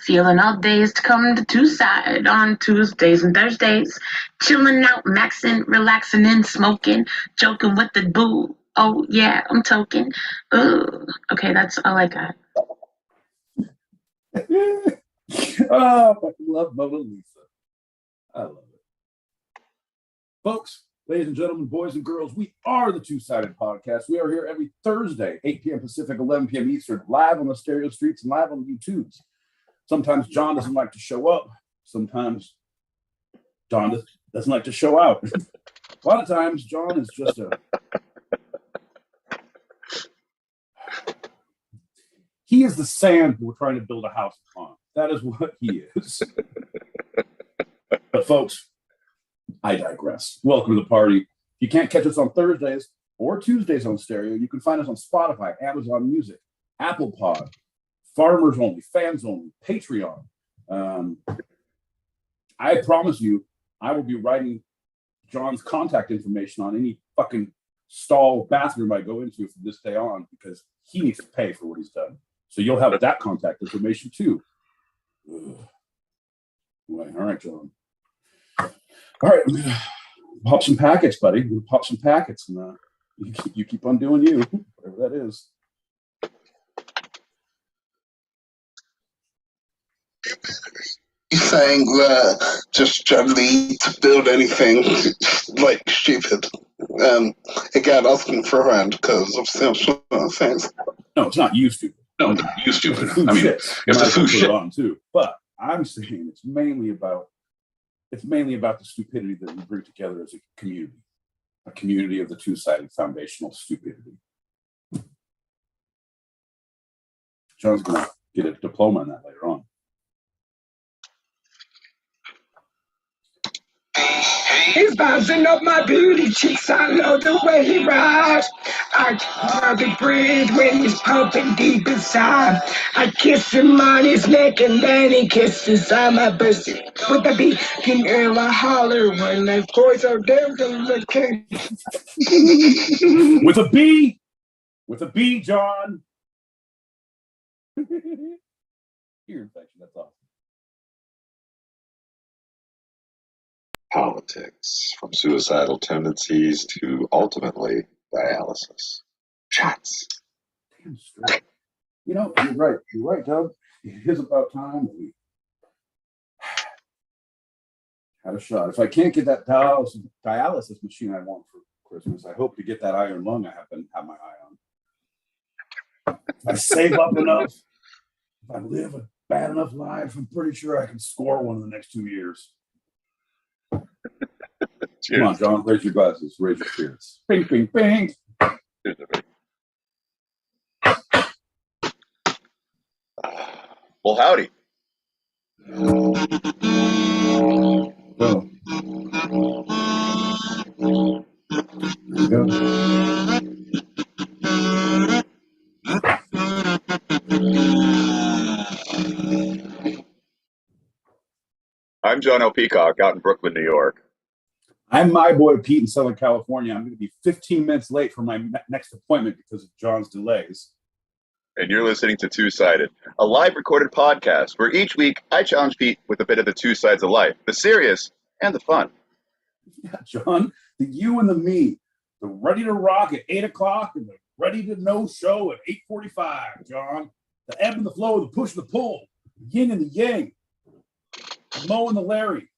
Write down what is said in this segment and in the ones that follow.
Feeling all days to come to Two-Side on Tuesdays and Thursdays. Chilling out, maxing, relaxing and smoking. Joking with the boo. Oh, yeah, I'm token. Ooh. Okay, that's all I got. Oh, I love Mona Lisa. I love it. Folks, ladies and gentlemen, boys and girls, we are the Two-Sided Podcast. We are here every Thursday, 8 p.m. Pacific, 11 p.m. Eastern, live on the stereo streets and live on the YouTubes. Sometimes John doesn't like to show up. Sometimes John doesn't like to show out. A lot of times, John is just he is the sand we're trying to build a house upon. That is what he is. But folks, I digress. Welcome to the party. If you can't catch us on Thursdays or Tuesdays on stereo, you can find us on Spotify, Amazon Music, Apple Pod, Farmers Only, Fans Only, Patreon. I promise you, I will be writing John's contact information on any fucking stall bathroom I go into from this day on, because he needs to pay for what he's done. So you'll have that contact information too. All right, John. All right, I'm gonna pop some packets, buddy. I'm gonna pop some packets, and you keep on doing you, whatever that is. You saying that just generally to build anything like stupid? Again, asking for a round because obviously I'm sure that things. No, it's not you stupid. No, you stupid. I mean, if the food shit on too. But I'm saying it's mainly about the stupidity that we bring together as a community of the two-sided foundational stupidity. John's going to get a diploma on that later on. He's bouncing up my booty cheeks. I love the way he rides. I can hardly breathe when he's pumping deep inside. I kiss him on his neck and then he kisses on my pussy. With a beat, can hear a holler when his voice are damn good looking. With a B, John. Ear infection, that's awesome. Politics, from suicidal tendencies to ultimately dialysis. Shots. Damn straight. You know, you're right, Doug. It is about time that we had a shot. If I can't get that dialysis machine I want for Christmas, I hope to get that iron lung I have my eye on. If I save up enough, if I live a bad enough life, I'm pretty sure I can score one in the next 2 years. Come on, John, raise your glasses, raise your spirits. Bing, bing, bing. Well, howdy. Oh. There you go. I'm John L. Peacock out in Brooklyn, New York. I'm my boy Pete in Southern California. I'm going to be 15 minutes late for my next appointment because of John's delays. And you're listening to Two-Sided, a live recorded podcast where each week I challenge Pete with a bit of the two sides of life, the serious and the fun. Yeah, John, the you and the me, the ready to rock at 8 o'clock and the ready to no show at 8:45, John. The ebb and the flow, the push and the pull, the yin and the yang, the Mo and the Larry.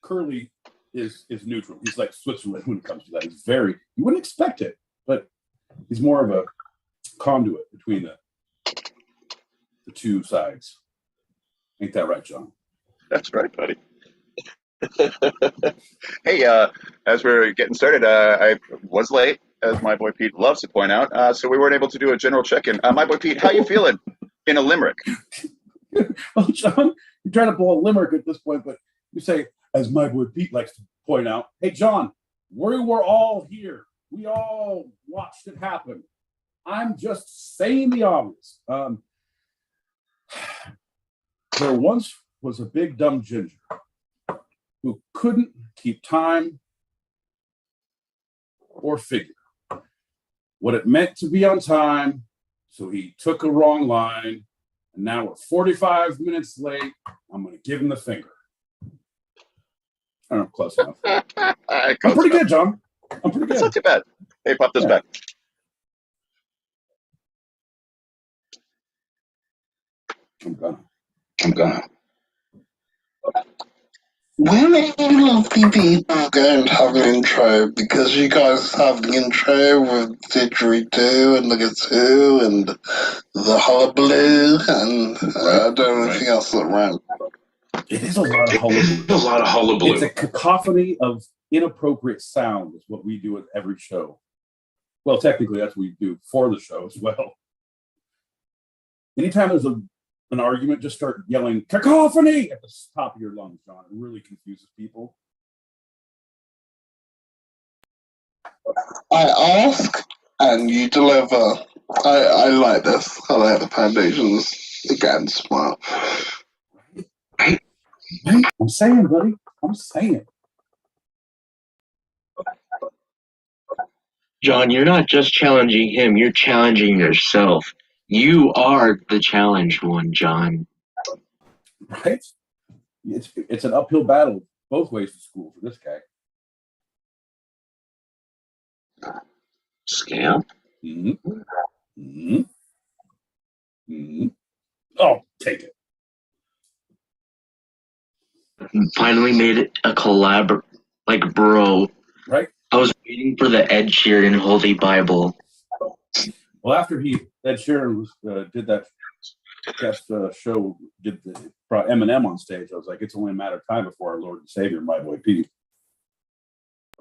Curly is neutral. He's like Switzerland when it comes to that. He's you wouldn't expect it, but he's more of a conduit between the two sides. Ain't that right, John? That's right, buddy. Hey, as we're getting started, I was late, as my boy Pete loves to point out, so we weren't able to do a general check-in. My boy Pete, how you feeling in a limerick? Well, John, you're trying to pull a limerick at this point, but you say, as my boy Pete likes to point out, hey, John, we were all here. We all watched it happen. I'm just saying the obvious. There once was a big dumb ginger who couldn't keep time or figure what it meant to be on time, so he took a wrong line And now we're 45 minutes late. I'm going to give him the finger. I don't know, close enough. I'm pretty good, John. I'm pretty good. That's not too bad. Hey, pop this back. I'm gonna. When are you lovely people going to have an intro? Because you guys have the intro with Didgeridoo and the Gazoo and the Hullabaloo and I don't know anything else around. It is a lot of hullabaloo. It's a cacophony of inappropriate sound is what we do with every show. Well, technically, that's what we do for the show as well. Anytime there's an argument, just start yelling cacophony at the top of your lungs, John. It really confuses people. I ask and you deliver. I like this. I like the foundations. Again, smart. I'm saying, buddy. I'm saying. John, you're not just challenging him, you're challenging yourself. You are the challenged one, John. Right? It's an uphill battle both ways to school for this guy. Scamp? Oh, take it. Finally made it a collab, like, bro. Right? I was waiting for the Ed Sheeran Holy Bible. Well, after Ed Sheeran did that guest show, brought Eminem on stage, I was like, it's only a matter of time before our Lord and Savior, my boy Pete.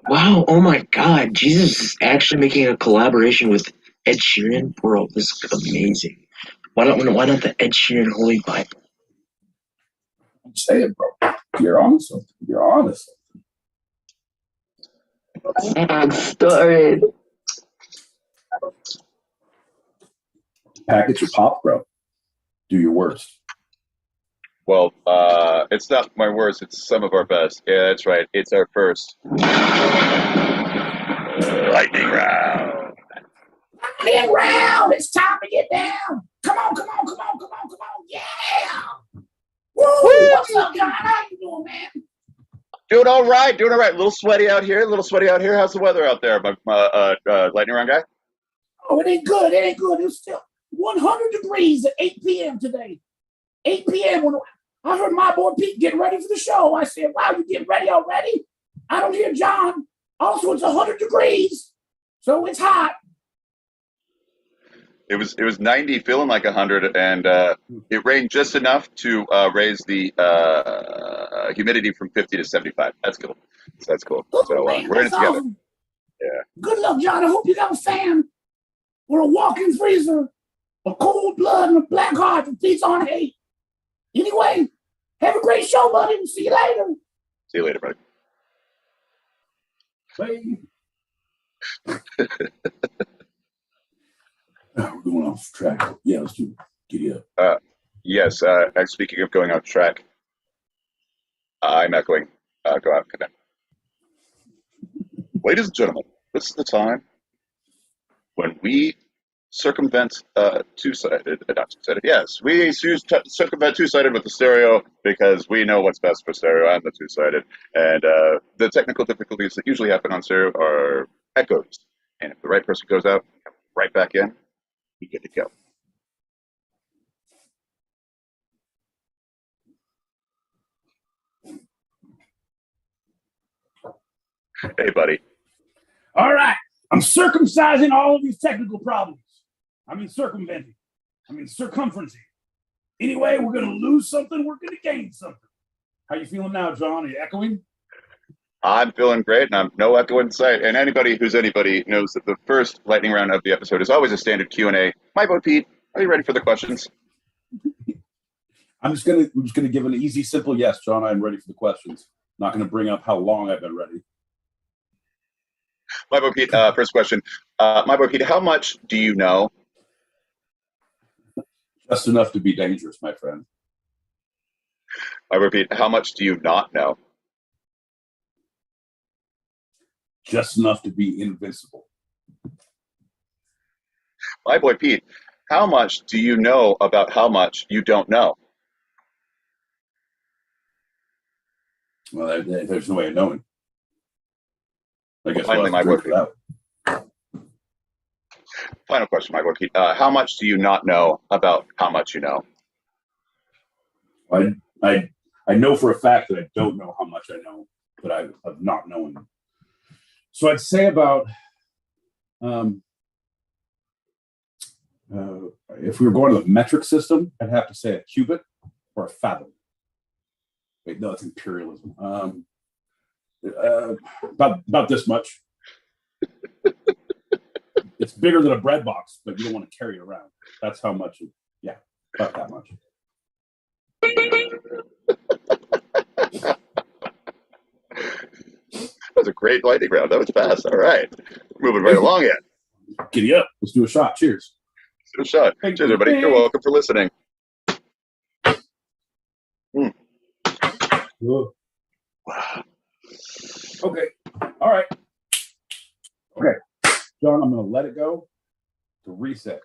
Wow, oh my God, Jesus is actually making a collaboration with Ed Sheeran? Bro, this is amazing. Why not the Ed Sheeran Holy Bible? I'm saying, bro, you're on something. You're on something. I'm started. Package your pop, bro. Do your worst. Well, it's not my worst. It's some of our best. Yeah, that's right. It's our first lightning round. Lightning round! It's time to get down! Come on! Yeah! Woo! What's up, John? How you doing, man? Doing all right. A little sweaty out here. How's the weather out there, my lightning round guy? Oh, it ain't good. It's still 100 degrees at 8 p.m. today. 8 p.m. when I heard my boy Pete getting ready for the show. I said, wow, you getting ready already? I don't hear John. Also, it's 100 degrees, so it's hot. It was 90, feeling like 100, and it rained just enough to raise the humidity from 50 to 75. That's cool. That's cool. Ooh, So man, we're in it together. Awesome. Yeah. Good luck, John. I hope you got a fan or a walk-in freezer, a cold blood, and a black heart for Pete's on hate. Anyway, have a great show, buddy, and see you later. See you later, buddy. Bye. We're going off track. Yeah, let's do it. Giddy up. Yes, speaking of going off track, I'm echoing. Go out, connect. Ladies and gentlemen, this is the time when we circumvent two-sided, not two-sided, yes, we circumvent two-sided with the stereo because we know what's best for stereo and the two-sided. And the technical difficulties that usually happen on stereo are echoes. And if the right person goes out, right back in, you get to go. Hey, buddy. All right. I'm circumcising all of these technical problems. Circumventing. Circumferencing. Anyway, we're going to lose something. We're going to gain something. How you feeling now, John? Are you echoing? I'm feeling great, and I'm no echo in sight. And anybody who's anybody knows that the first lightning round of the episode is always a standard Q&A. My boy Pete, are you ready for the questions? I'm just gonna give an easy, simple yes, John. I'm ready for the questions. Not going to bring up how long I've been ready. My boy Pete, first question. My boy Pete, how much do you know? Just enough to be dangerous, my friend. I repeat, how much do you not know? Just enough to be invincible. My boy Pete, how much do you know about how much you don't know? Well, there's no way of knowing. I guess Finally, we'll have to my drink for that. Final question, my rookie. How much do you not know about how much you know? I know for a fact that I don't know how much I know, but I have not known. So I'd say about, if we were going to the metric system, I'd have to say a cubit or a fathom. Wait, no, it's imperialism. About this much. It's bigger than a bread box, but you don't want to carry it around. That's how much. Yeah, about that much. That was a great lightning round. That was fast. All right. Moving right along here. Giddy up. Let's do a shot. Cheers. Good shot. Cheers, everybody. You're welcome for listening. Okay. All right. Okay. John, I'm going to let it go to reset.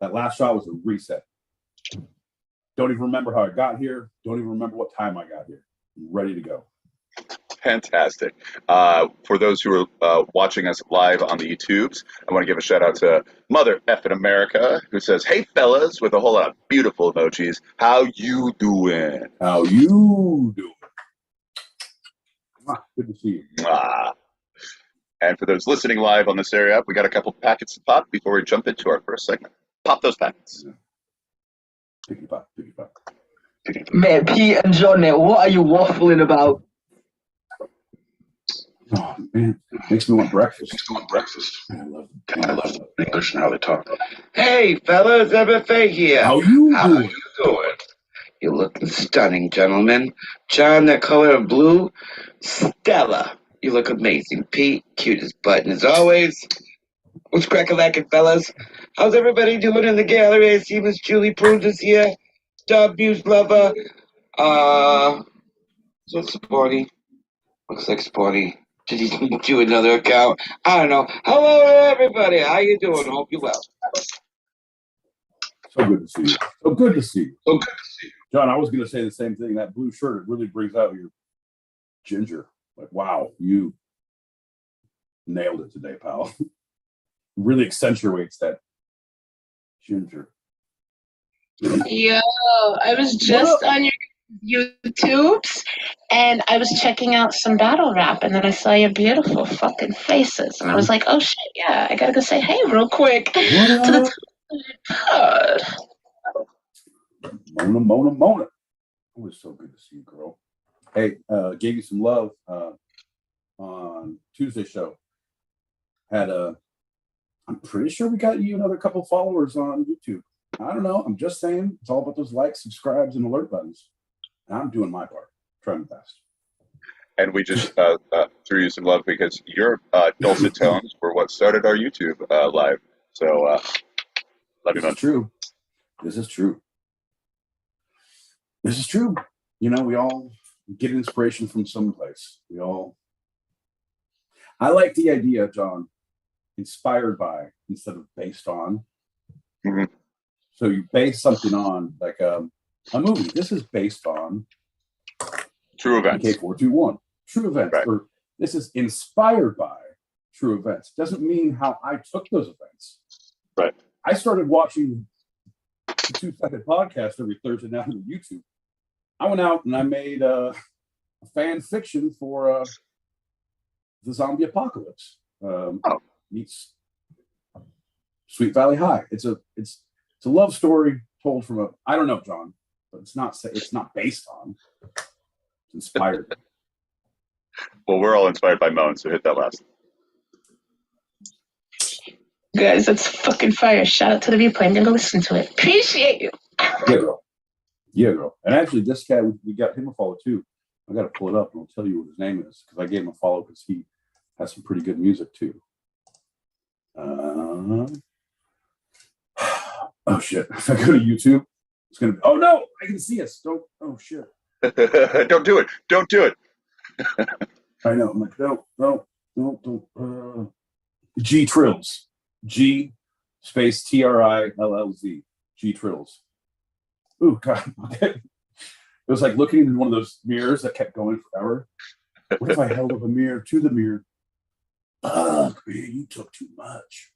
That last shot was a reset. Don't even remember how I got here. Don't even remember what time I got here. I'm ready to go. Fantastic. For those who are watching us live on the YouTubes, I want to give a shout out to Mother Effin' America, who says, "Hey fellas," with a whole lot of beautiful emojis. How you doing? How you doing? Good to see you. And for those listening live on this area, we got a couple packets to pop before we jump into our first segment. Pop those packets. Picky pop. Man, Pete and Johnny, what are you waffling about? Oh man, makes me want breakfast. I love English and how they talk. Hey, fellas, everything here. How you doing? You look stunning, gentlemen. John, that color of blue. Stella, you look amazing. Pete, cute as button as always. What's crack-a-lackin', fellas? How's everybody doing in the gallery? I see Miss Julie Prunes is here. Dub Muse Lover. Is that Sporty? Looks like Sporty. Did he do another account? I don't know. Hello, everybody. How you doing? Hope you're well. So good to see you. John, I was going to say the same thing. That blue shirt, it really brings out your ginger. Like, wow, you nailed it today, pal. Really accentuates that ginger. Yo, I was just on your YouTubes and I was checking out some battle rap and then I saw your beautiful fucking faces and I was like, oh shit, yeah, I gotta go say hey real quick to the pod. Mona. It was so good to see you, girl. Hey, gave you some love on Tuesday show. I'm pretty sure we got you another couple followers on YouTube. I don't know. I'm just saying it's all about those likes, subscribes, and alert buttons. And I'm doing my part, trying my best. And we just threw you some love because your dulcet tones were what started our YouTube live. So, love you, man. This is true. You know, we all get inspiration from someplace. I like the idea, John, inspired by instead of based on. Mm-hmm. So you base something on, like a movie. This is based on true events. AK421. True events. Right. Or this is inspired by true events. Doesn't mean how I took those events. Right. I started watching the 2-Sided Podcast every Thursday night on YouTube. I went out and I made a fan fiction for the zombie apocalypse. Meets Sweet Valley High. It's a love story told from I don't know, John, but it's not based on. It's inspired. Well, we're all inspired by Moan, so hit that last. Guys, that's fucking fire. Shout out to the replay. I'm gonna go listen to it. Appreciate you. Yeah, girl. And actually, this cat, we got him a follow too. I got to pull it up and I'll tell you what his name is because I gave him a follow because he has some pretty good music too. Oh shit! If I go to YouTube, it's gonna be. Oh no! I can see us. Don't. Oh shit! Don't do it. Don't do it. I know. I'm like, don't. G Trills. G space TRILLZ, G Trills. Ooh, God. Okay. It was like looking in one of those mirrors that kept going forever. What if I held up a mirror to the mirror? Ugh, man, you took too much.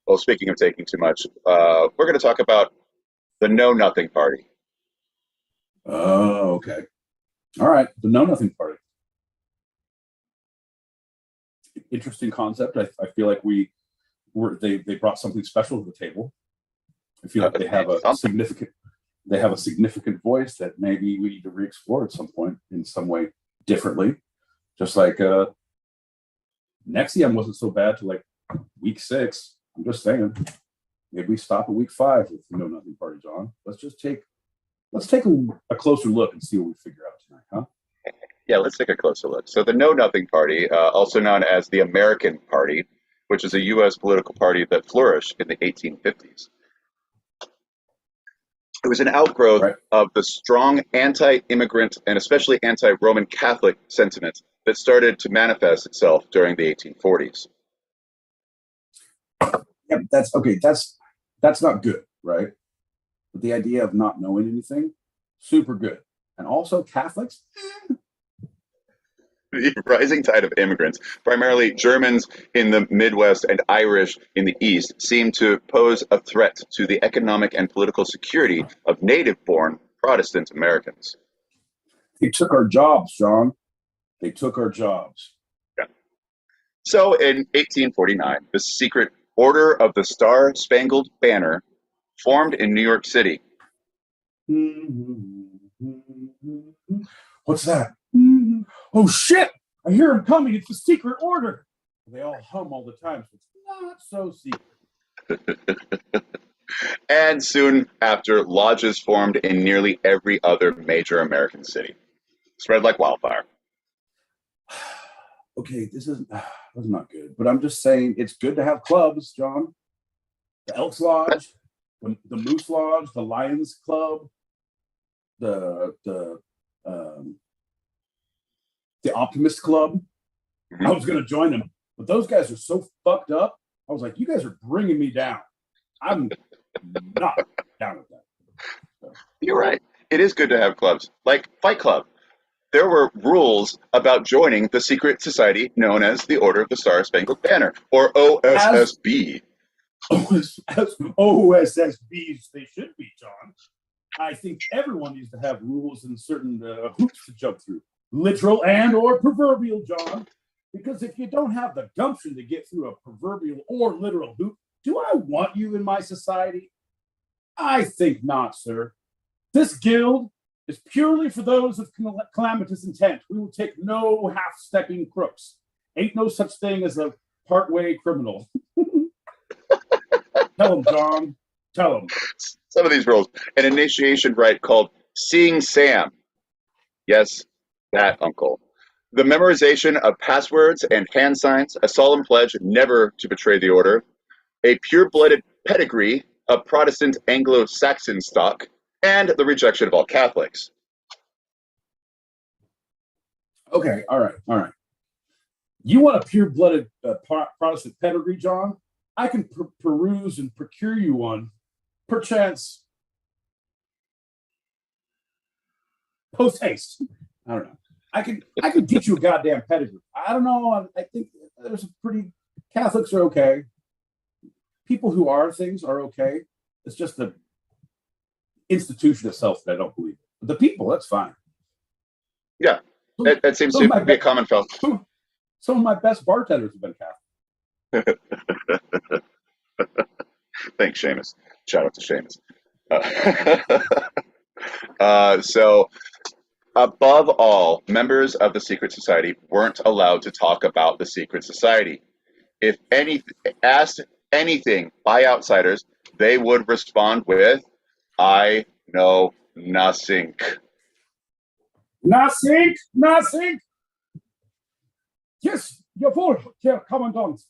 Well, speaking of taking too much, we're going to talk about the Know Nothing Party. Oh, okay. All right. The Know Nothing Party. Interesting concept. I feel like they brought something special to the table. I feel like they have a significant voice that maybe we need to re-explore at some point in some way differently. Just like Nexium wasn't so bad to like week 6. I'm just saying. Maybe we stop at week 5 with the Know Nothing Party, John. Let's take a closer look and see what we figure out tonight, huh? Yeah, let's take a closer look. So the Know Nothing Party, also known as the American Party, which is a U.S. political party that flourished in the 1850s. It was an outgrowth of the strong anti-immigrant and especially anti-Roman Catholic sentiment that started to manifest itself during the 1840s. Yeah, that's okay. That's not good, right? But the idea of not knowing anything, super good. And also Catholics. The rising tide of immigrants, primarily Germans in the Midwest and Irish in the East, seemed to pose a threat to the economic and political security of native-born Protestant Americans. They took our jobs, John. They took our jobs. Yeah. So in 1849, the secret Order of the Star-Spangled Banner formed in New York City. What's that? Oh, shit! I hear him coming. It's the secret order. They all hum all the time, so it's not so secret. And soon after, lodges formed in nearly every other major American city. Spread like wildfire. Okay, this is not good, but I'm just saying it's good to have clubs, John. The Elks Lodge, the Moose Lodge, the Lions Club, the Optimist Club. Mm-hmm. I was going to join them, but those guys are so fucked up. I was like, you guys are bringing me down. I'm not down with that. So. You're right. It is good to have clubs, like Fight Club. There were rules about joining the secret society known as the Order of the Star-Spangled Banner, or OSSB. OSSBs they should be, John. I think everyone needs to have rules and certain hoops to jump through. Literal and or proverbial, John. Because if you don't have the gumption to get through a proverbial or literal hoop, do I want you in my society? I think not, sir. This guild is purely for those of calamitous intent. We will take no half-stepping crooks. Ain't no such thing as a part-way criminal. Tell them, John. Tell them. Some of these rules. An initiation rite called Seeing Sam. Yes, that uncle. The memorization of passwords and hand signs, a solemn pledge never to betray the order, a pure-blooded pedigree of Protestant Anglo-Saxon stock, and the rejection of all Catholics. Okay, all right. You want a pure-blooded Protestant pedigree, John? I can peruse and procure you one, perchance, post haste. I don't know. I could get you a goddamn pedigree. I don't know. I think there's a pretty Catholics are okay. People who are things are okay. It's just the institution itself that I don't believe. But the people, that's fine. Yeah, that seems to be a common felt. Some of my best bartenders have been Catholic. Thanks, Seamus. Shout out to Seamus. So, above all, members of the secret society weren't allowed to talk about the secret society. If asked anything by outsiders, they would respond with, "I know nothing." Nothing. Yes, jawohl, Herr Commandant.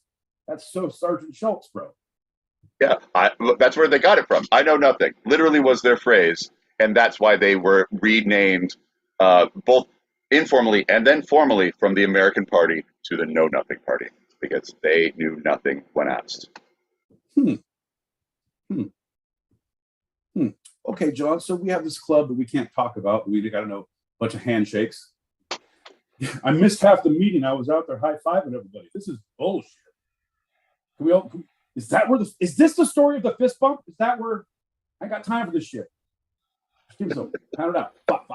That's so Sergeant Schultz, bro. Yeah, that's where they got it from. I know nothing. Literally was their phrase, and that's why they were renamed both informally and then formally from the American Party to the Know Nothing Party, because they knew nothing when asked. okay, John, so we have this club that we can't talk about. We got to know a bunch of handshakes. I missed half the meeting. I was out there high-fiving everybody. This is bullshit. Is this the story of the fist bump? Is that where I got time for this shit? Just give me some. Count it out. Fuck.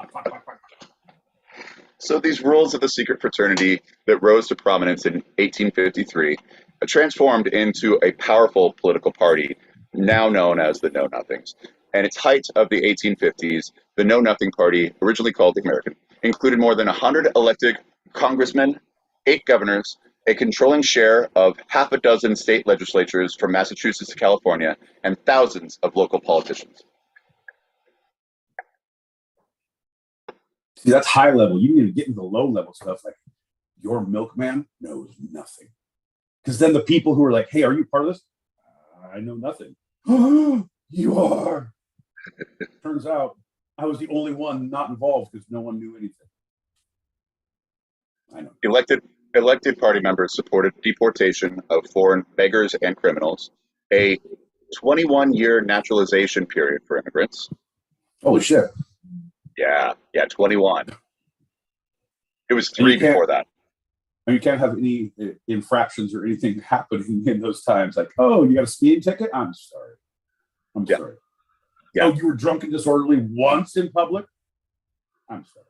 So these rules of the secret fraternity that rose to prominence in 1853 transformed into a powerful political party now known as the Know Nothings. And its height of the 1850s, the Know Nothing Party, originally called the American, included more than 100 elected congressmen, 8 governors, a controlling share of half a dozen state legislatures from Massachusetts to California, and thousands of local politicians. See, that's high level. You need to get into the low level stuff like your milkman knows nothing. Because then the people who are like, hey, are you part of this? I know nothing. You are. Turns out I was the only one not involved because no one knew anything. I know. Elected party members supported deportation of foreign beggars and criminals, a 21-year naturalization period for immigrants. Holy shit. Yeah, 21. It was 3 before that. And you can't have any infractions or anything happening in those times. Like, oh, you got a speeding ticket? I'm sorry. Sorry. Yeah. Oh, you were drunk and disorderly once in public? I'm sorry.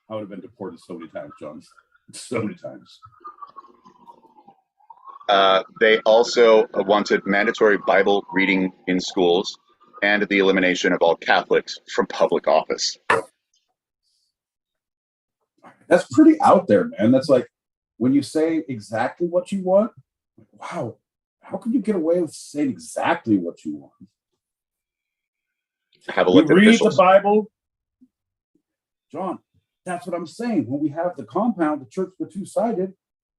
I would have been deported so many times, John. So many times. They also wanted mandatory Bible reading in schools and the elimination of all Catholics from public office. That's pretty out there, man. That's like when you say exactly what you want, wow, how can you get away with saying exactly what you want? Have elected read officials. The Bible. John, that's what I'm saying. When we have the compound, the church, the two-sided,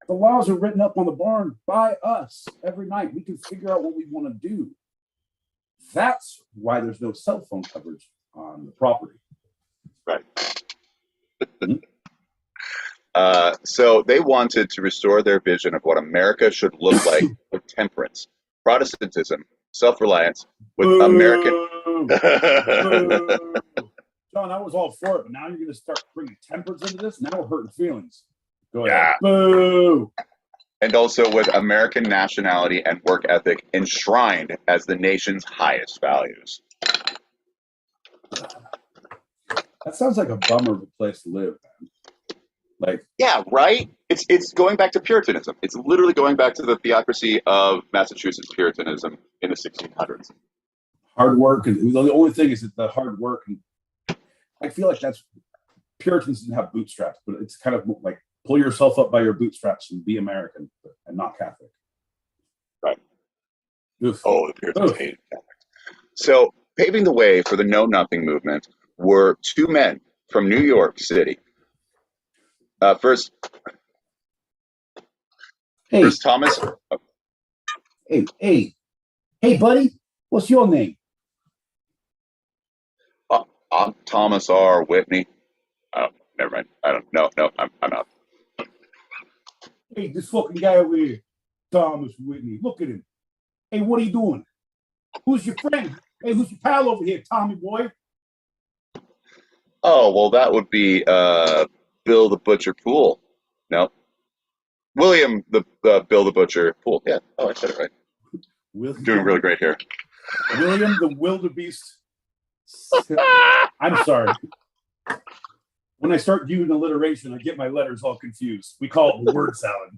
the laws are written up on the barn by us every night. We can figure out what we want to do. That's why there's no cell phone coverage on the property. Right. So they wanted to restore their vision of what America should look like with temperance, Protestantism, self-reliance, with American. John, I was all for it, but now you're going to start bringing temperance into this? Now we're hurting feelings. Go ahead. Yeah. Boo! And also with American nationality and work ethic enshrined as the nation's highest values. That sounds like a bummer of a place to live, man. Like, yeah, right? It's going back to Puritanism. It's literally going back to the theocracy of Massachusetts Puritanism in the 1600s. Hard work, and the only thing is that the hard work, and I feel like that's Puritans didn't have bootstraps, but it's kind of like pull yourself up by your bootstraps and be American and not Catholic. Right. Oof. Oh, the Puritans hated Catholics. So paving the way for the Know Nothing movement were 2 men from New York City. First Thomas. Hey, buddy, what's your name? I'm Thomas R. Whitney. Oh, never mind. I don't know. No, I'm out. Hey, this fucking guy over here, Thomas Whitney. Look at him. Hey, what are you doing? Who's your friend? Hey, who's your pal over here, Tommy boy? Oh, well, that would be Bill the Butcher Poole. No. William the Bill the Butcher Poole. Yeah. Oh, I said it right. Doing really great here. William the Wildebeest. I'm sorry. When I start doing alliteration, I get my letters all confused. We call it the word salad.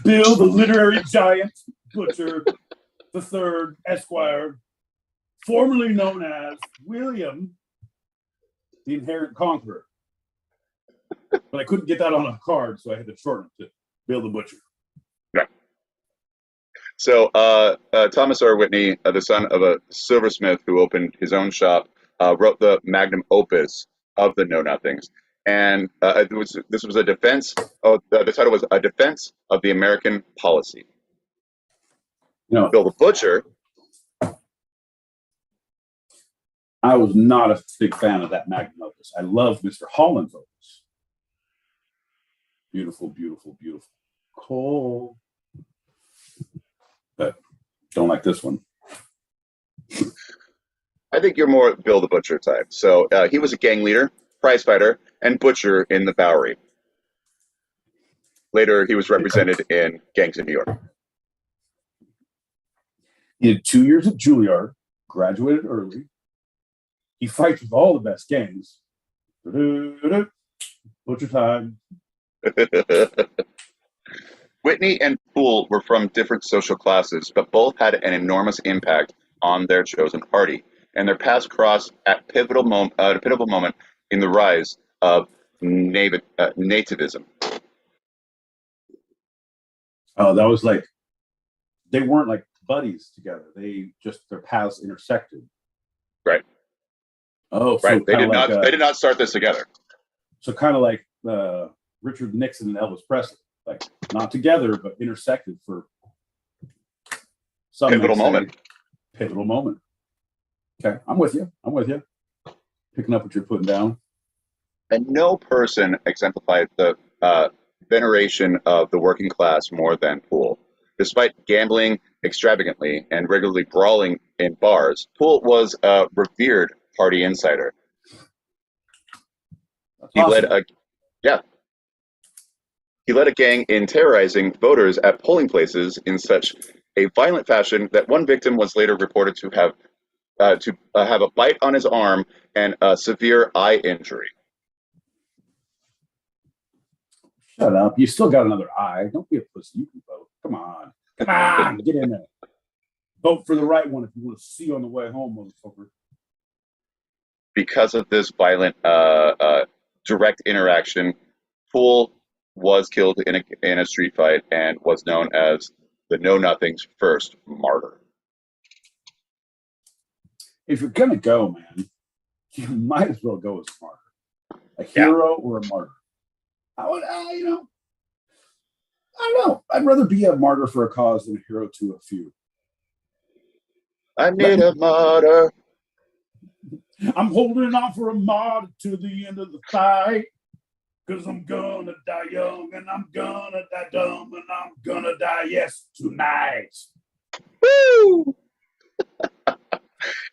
Bill the literary giant Butcher the Third Esquire, formerly known as William the Inherent Conqueror. But I couldn't get that on a card, so I had to shorten it to Bill the Butcher. Yeah. So Thomas R. Whitney, the son of a silversmith who opened his own shop, wrote the magnum opus of the Know Nothings. And this was a defense of the title was A Defense of the American Policy. No. Bill the Butcher. I was not a big fan of that magnum opus. I love Mr. Holland's opus. Beautiful, beautiful, beautiful. Cool. Don't like this one. I think you're more Bill the Butcher type. So he was a gang leader, prize fighter, and butcher in the Bowery. Later, he was represented in gangs in New York. He did 2 years at Juilliard, graduated early. He fights with all the best gangs. Butcher time. Whitney and Poole were from different social classes, but both had an enormous impact on their chosen party, and their paths crossed at a pivotal moment in the rise of nativism. Oh, that was like, they weren't like buddies together. They just, their paths intersected. Right. Oh, so right. They did not. They did not start this together. So kind of like Richard Nixon and Elvis Presley, like not together but intersected for some pivotal moment. Pivotal moment. Okay, I'm with you. Picking up what you're putting down. And no person exemplified the veneration of the working class more than Poole. Despite gambling extravagantly and regularly brawling in bars, Poole was a revered party insider. He led a gang in terrorizing voters at polling places in such a violent fashion that one victim was later reported to have a bite on his arm and a severe eye injury. Shut up! You still got another eye. Don't be a pussy. You can vote. Come on, get in there. Vote for the right one if you want to see you on the way home, motherfucker. Because of this violent, direct interaction, Poole was killed in a street fight and was known as the Know Nothing's first martyr. If you're gonna go, man, you might as well go as a martyr, a hero or a martyr. I would, I don't know. I'd rather be a martyr for a cause than a hero to a few. I need a martyr. I'm holding on for a martyr to the end of the fight. Cause I'm gonna die young and I'm gonna die dumb and I'm gonna die, yes, tonight. Woo!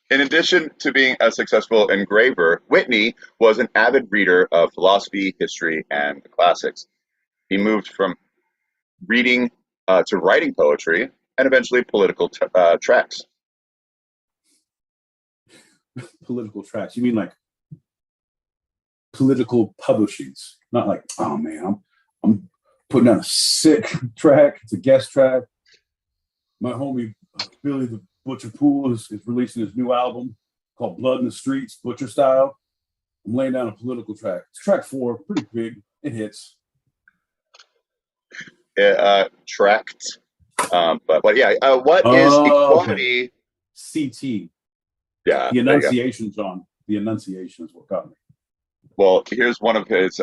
In addition to being a successful engraver, Whitney was an avid reader of philosophy, history, and the classics. He moved from reading to writing poetry and eventually political tracts. Political tracks? You mean like political publishings? Not like, oh man, I'm putting out a sick track. It's a guest track. My homie Billy the Butcher Poole is releasing his new album called Blood in the Streets, Butcher Style. I'm laying down a political track. It's track 4, pretty big. It hits. Tract. But yeah, what is equality? Okay. CT. Yeah. The enunciation, John. The enunciation is what got me. Well, here's one of his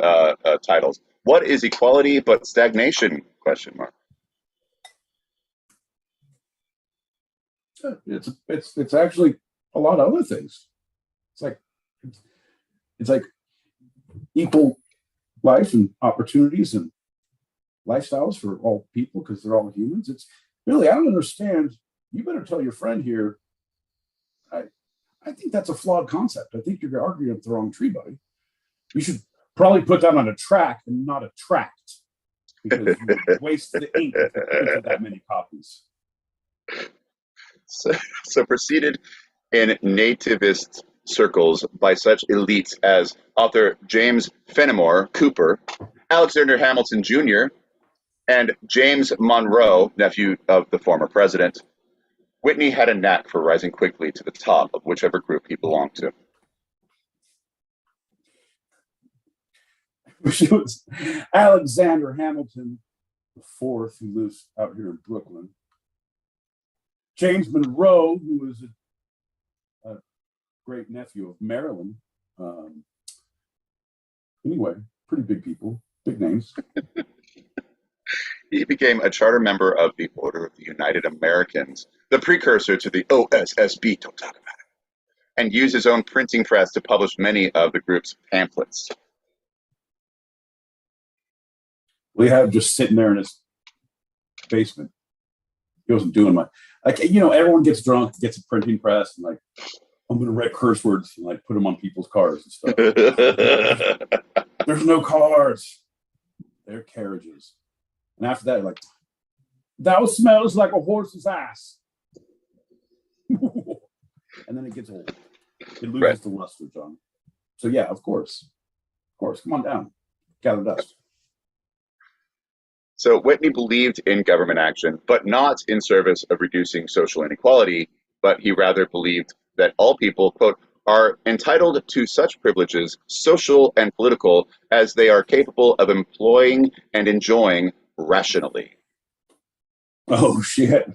titles. What is equality but stagnation? Question mark. It's actually a lot of other things. It's like equal life and opportunities and lifestyles for all people because they're all humans. It's really, I don't understand. You better tell your friend here. I think that's a flawed concept. I think you're arguing up the wrong tree, buddy. You should probably put that on a track and not a tract because you waste the ink if you print that many copies. So proceeded in nativist circles by such elites as author James Fenimore Cooper, Alexander Hamilton Jr., and James Monroe, nephew of the former president. Whitney had a knack for rising quickly to the top of whichever group he belonged to. Which was Alexander Hamilton IV, who lives out here in Brooklyn. James Monroe, who was a great nephew of Marilyn. Anyway, pretty big people, big names. He became a charter member of the Order of the United Americans, the precursor to the OSSB, don't talk about it, and used his own printing press to publish many of the group's pamphlets. We had just sitting there in his basement. He wasn't doing much. Like, you know, everyone gets drunk, gets a printing press, and like, I'm gonna write curse words and like put them on people's cars and stuff. There's no cars. They're carriages. And after that, like, that smells like a horse's ass. And then it gets old. It loses the luster, John. So yeah, of course. Come on down. Gather dust. So Whitney believed in government action, but not in service of reducing social inequality, but he rather believed that all people, quote, are entitled to such privileges, social and political, as they are capable of employing and enjoying rationally. Oh, shit.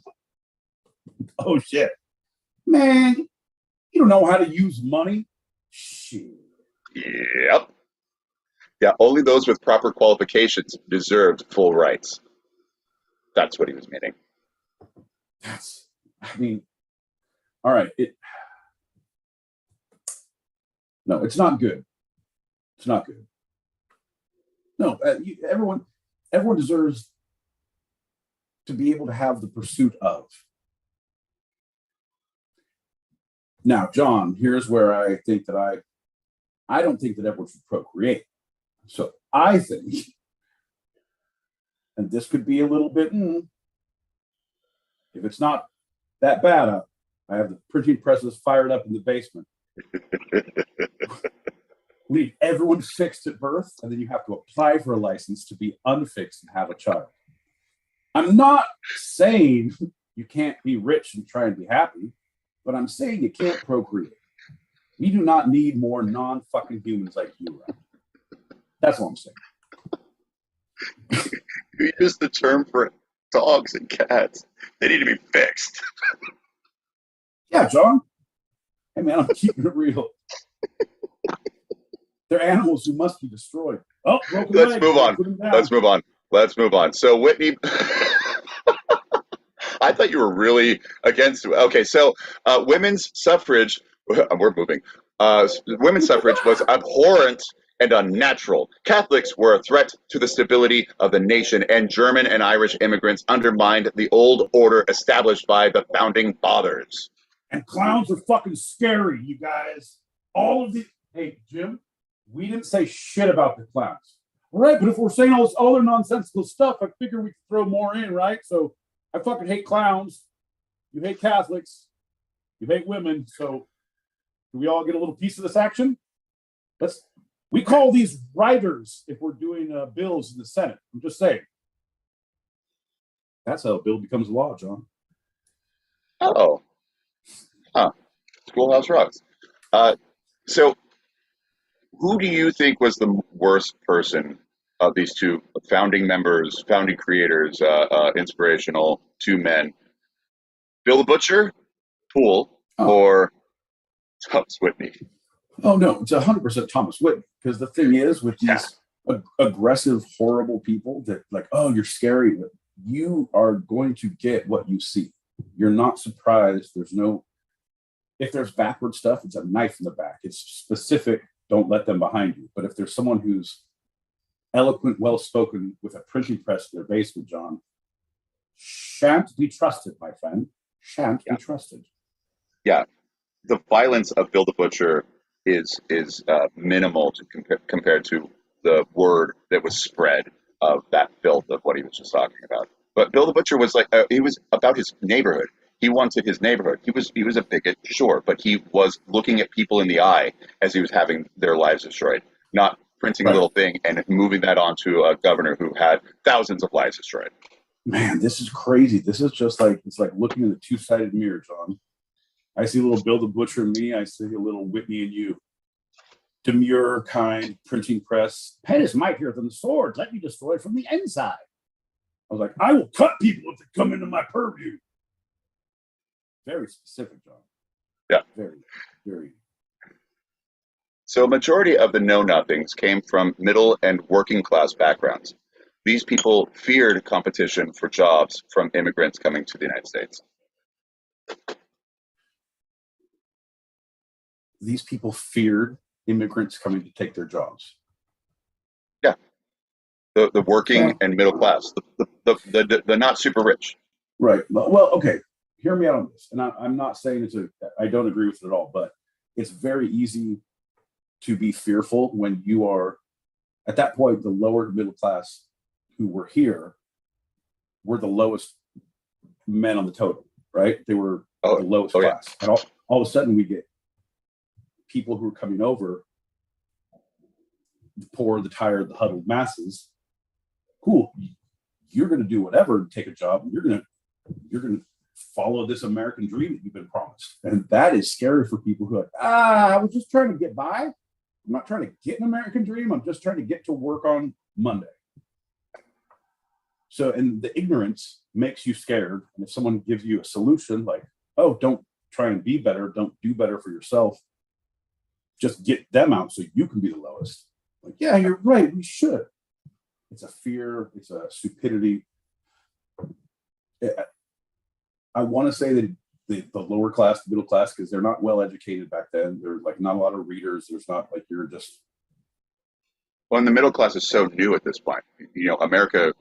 Man, you don't know how to use money? Shit. Yep. Yeah, only those with proper qualifications deserved full rights. That's what he was meaning. All right. No, it's not good. It's not good. No, everyone deserves to be able to have the pursuit of. Now, John, here's where I think that I don't think that everyone should procreate. So I think, and this could be a little bit, if it's not that bad, I have the printing presses fired up in the basement. Leave everyone fixed at birth, and then you have to apply for a license to be unfixed and have a child. I'm not saying you can't be rich and try and be happy, but I'm saying you can't procreate. We do not need more non-fucking humans like you, right? That's what I'm saying. You use the term for dogs and cats. They need to be fixed. Yeah, John. Hey, man, I'm keeping it real. They're animals who must be destroyed. Oh, broken leg. Let's move on. So Whitney, I thought you were really against. Okay, so women's suffrage. We're moving. Women's suffrage was abhorrent and unnatural. Catholics were a threat to the stability of the nation, and German and Irish immigrants undermined the old order established by the founding fathers. And clowns are fucking scary, you guys. All of the... Hey, Jim, we didn't say shit about the clowns. Right, but if we're saying all this other nonsensical stuff, I figure we could throw more in, right? So I fucking hate clowns. You hate Catholics. You hate women. So do we all get a little piece of this action? We call these writers if we're doing bills in the Senate. I'm just saying. That's how a bill becomes law, John. Oh. Huh. Schoolhouse rocks. So who do you think was the worst person of these two founding members, founding creators, inspirational two men? Bill the Butcher, Poole, or Thomas Whitney? Oh, no, it's 100% Thomas Whitney. Because the thing is, with these aggressive, horrible people that like, oh, you're scary, but you are going to get what you see. You're not surprised. If there's backward stuff, it's a knife in the back. It's specific. Don't let them behind you. But if there's someone who's eloquent, well-spoken with a printing press in their basement, John, shan't be trusted, my friend. Shan't be trusted. Yeah. The violence of Bill the Butcher is minimal compared to the word that was spread of that filth of what he was just talking about. But Bill the Butcher was like, he was about his neighborhood. He wanted his neighborhood. He was a bigot, sure, but he was looking at people in the eye as he was having their lives destroyed, not printing a little thing and moving that onto a governor who had thousands of lives destroyed. Man, this is crazy. This is just like, it's like looking in the two-sided mirror, John. I see a little Bill the Butcher in me. I see a little Whitney in you. Demure, kind, printing press. Pen is mightier than the sword. Let me destroy it from the inside. I was like, I will cut people if they come into my purview. Very specific, John. Yeah. Very, very. So a majority of the know-nothings came from middle and working class backgrounds. These people feared competition for jobs from immigrants coming to the United States. These people feared immigrants coming to take their jobs. Yeah. The working and middle class, the not super rich. Right. Well, okay. Hear me out on this. And I'm not saying I don't agree with it at all, but it's very easy to be fearful when you are at that point, the lower middle class who were here were the lowest men on the totem, right? They were the lowest class. And all of a sudden we get people who are coming over, the poor, the tired, the huddled masses. Cool. You're going to do whatever and take a job. And you're going to follow this American dream that you've been promised. And that is scary for people who are like, I was just trying to get by. I'm not trying to get an American dream. I'm just trying to get to work on Monday. So, and the ignorance makes you scared. And if someone gives you a solution like, oh, don't try and be better, don't do better for yourself, just get them out so you can be the lowest. Like, yeah, you're right, we should. It's a fear, it's a stupidity. I want to say that the lower class, the middle class, because they're not well educated back then. There's like not a lot of readers. There's not like you're just. Well, and the middle class is so new at this point. You know, America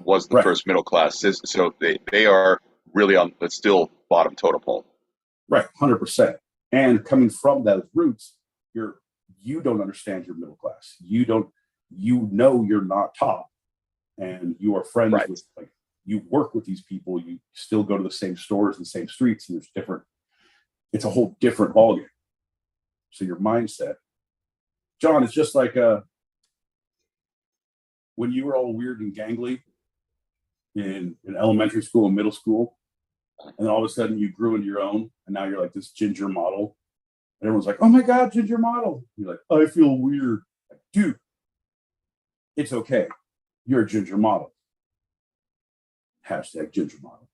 was the first middle class, so they are really on, but still bottom totem pole. Right, 100%. And coming from those roots, you don't understand your middle class. You know you're not top, and you are friends with, like, you work with these people. You still go to the same stores and the same streets, and it's a whole different ballgame. So your mindset, John, it's just like when you were all weird and gangly in elementary school and middle school, and then all of a sudden you grew into your own, and now you're like this ginger model. And everyone's like, oh my God, ginger model. You're like, I feel weird. Like, dude, it's okay. You're a ginger model. Hashtag ginger model.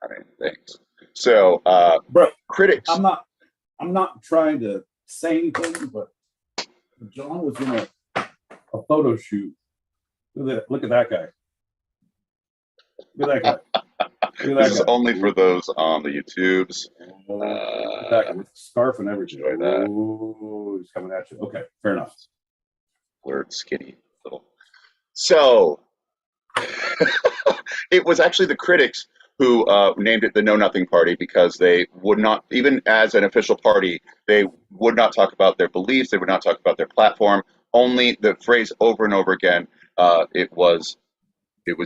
All right, thanks. So, bro, critics. I'm not trying to say anything, but John was in a photo shoot. Look at that guy. Look at that guy. This is only for those on the YouTubes. With the scarf and everything. Enjoy that. Oh, he's coming at you. Okay, fair enough. Blurred, skinny, little. So, it was actually the critics who named it the Know Nothing Party, because they would not, even as an official party, they would not talk about their beliefs. They would not talk about their platform. Only the phrase over and over again. It was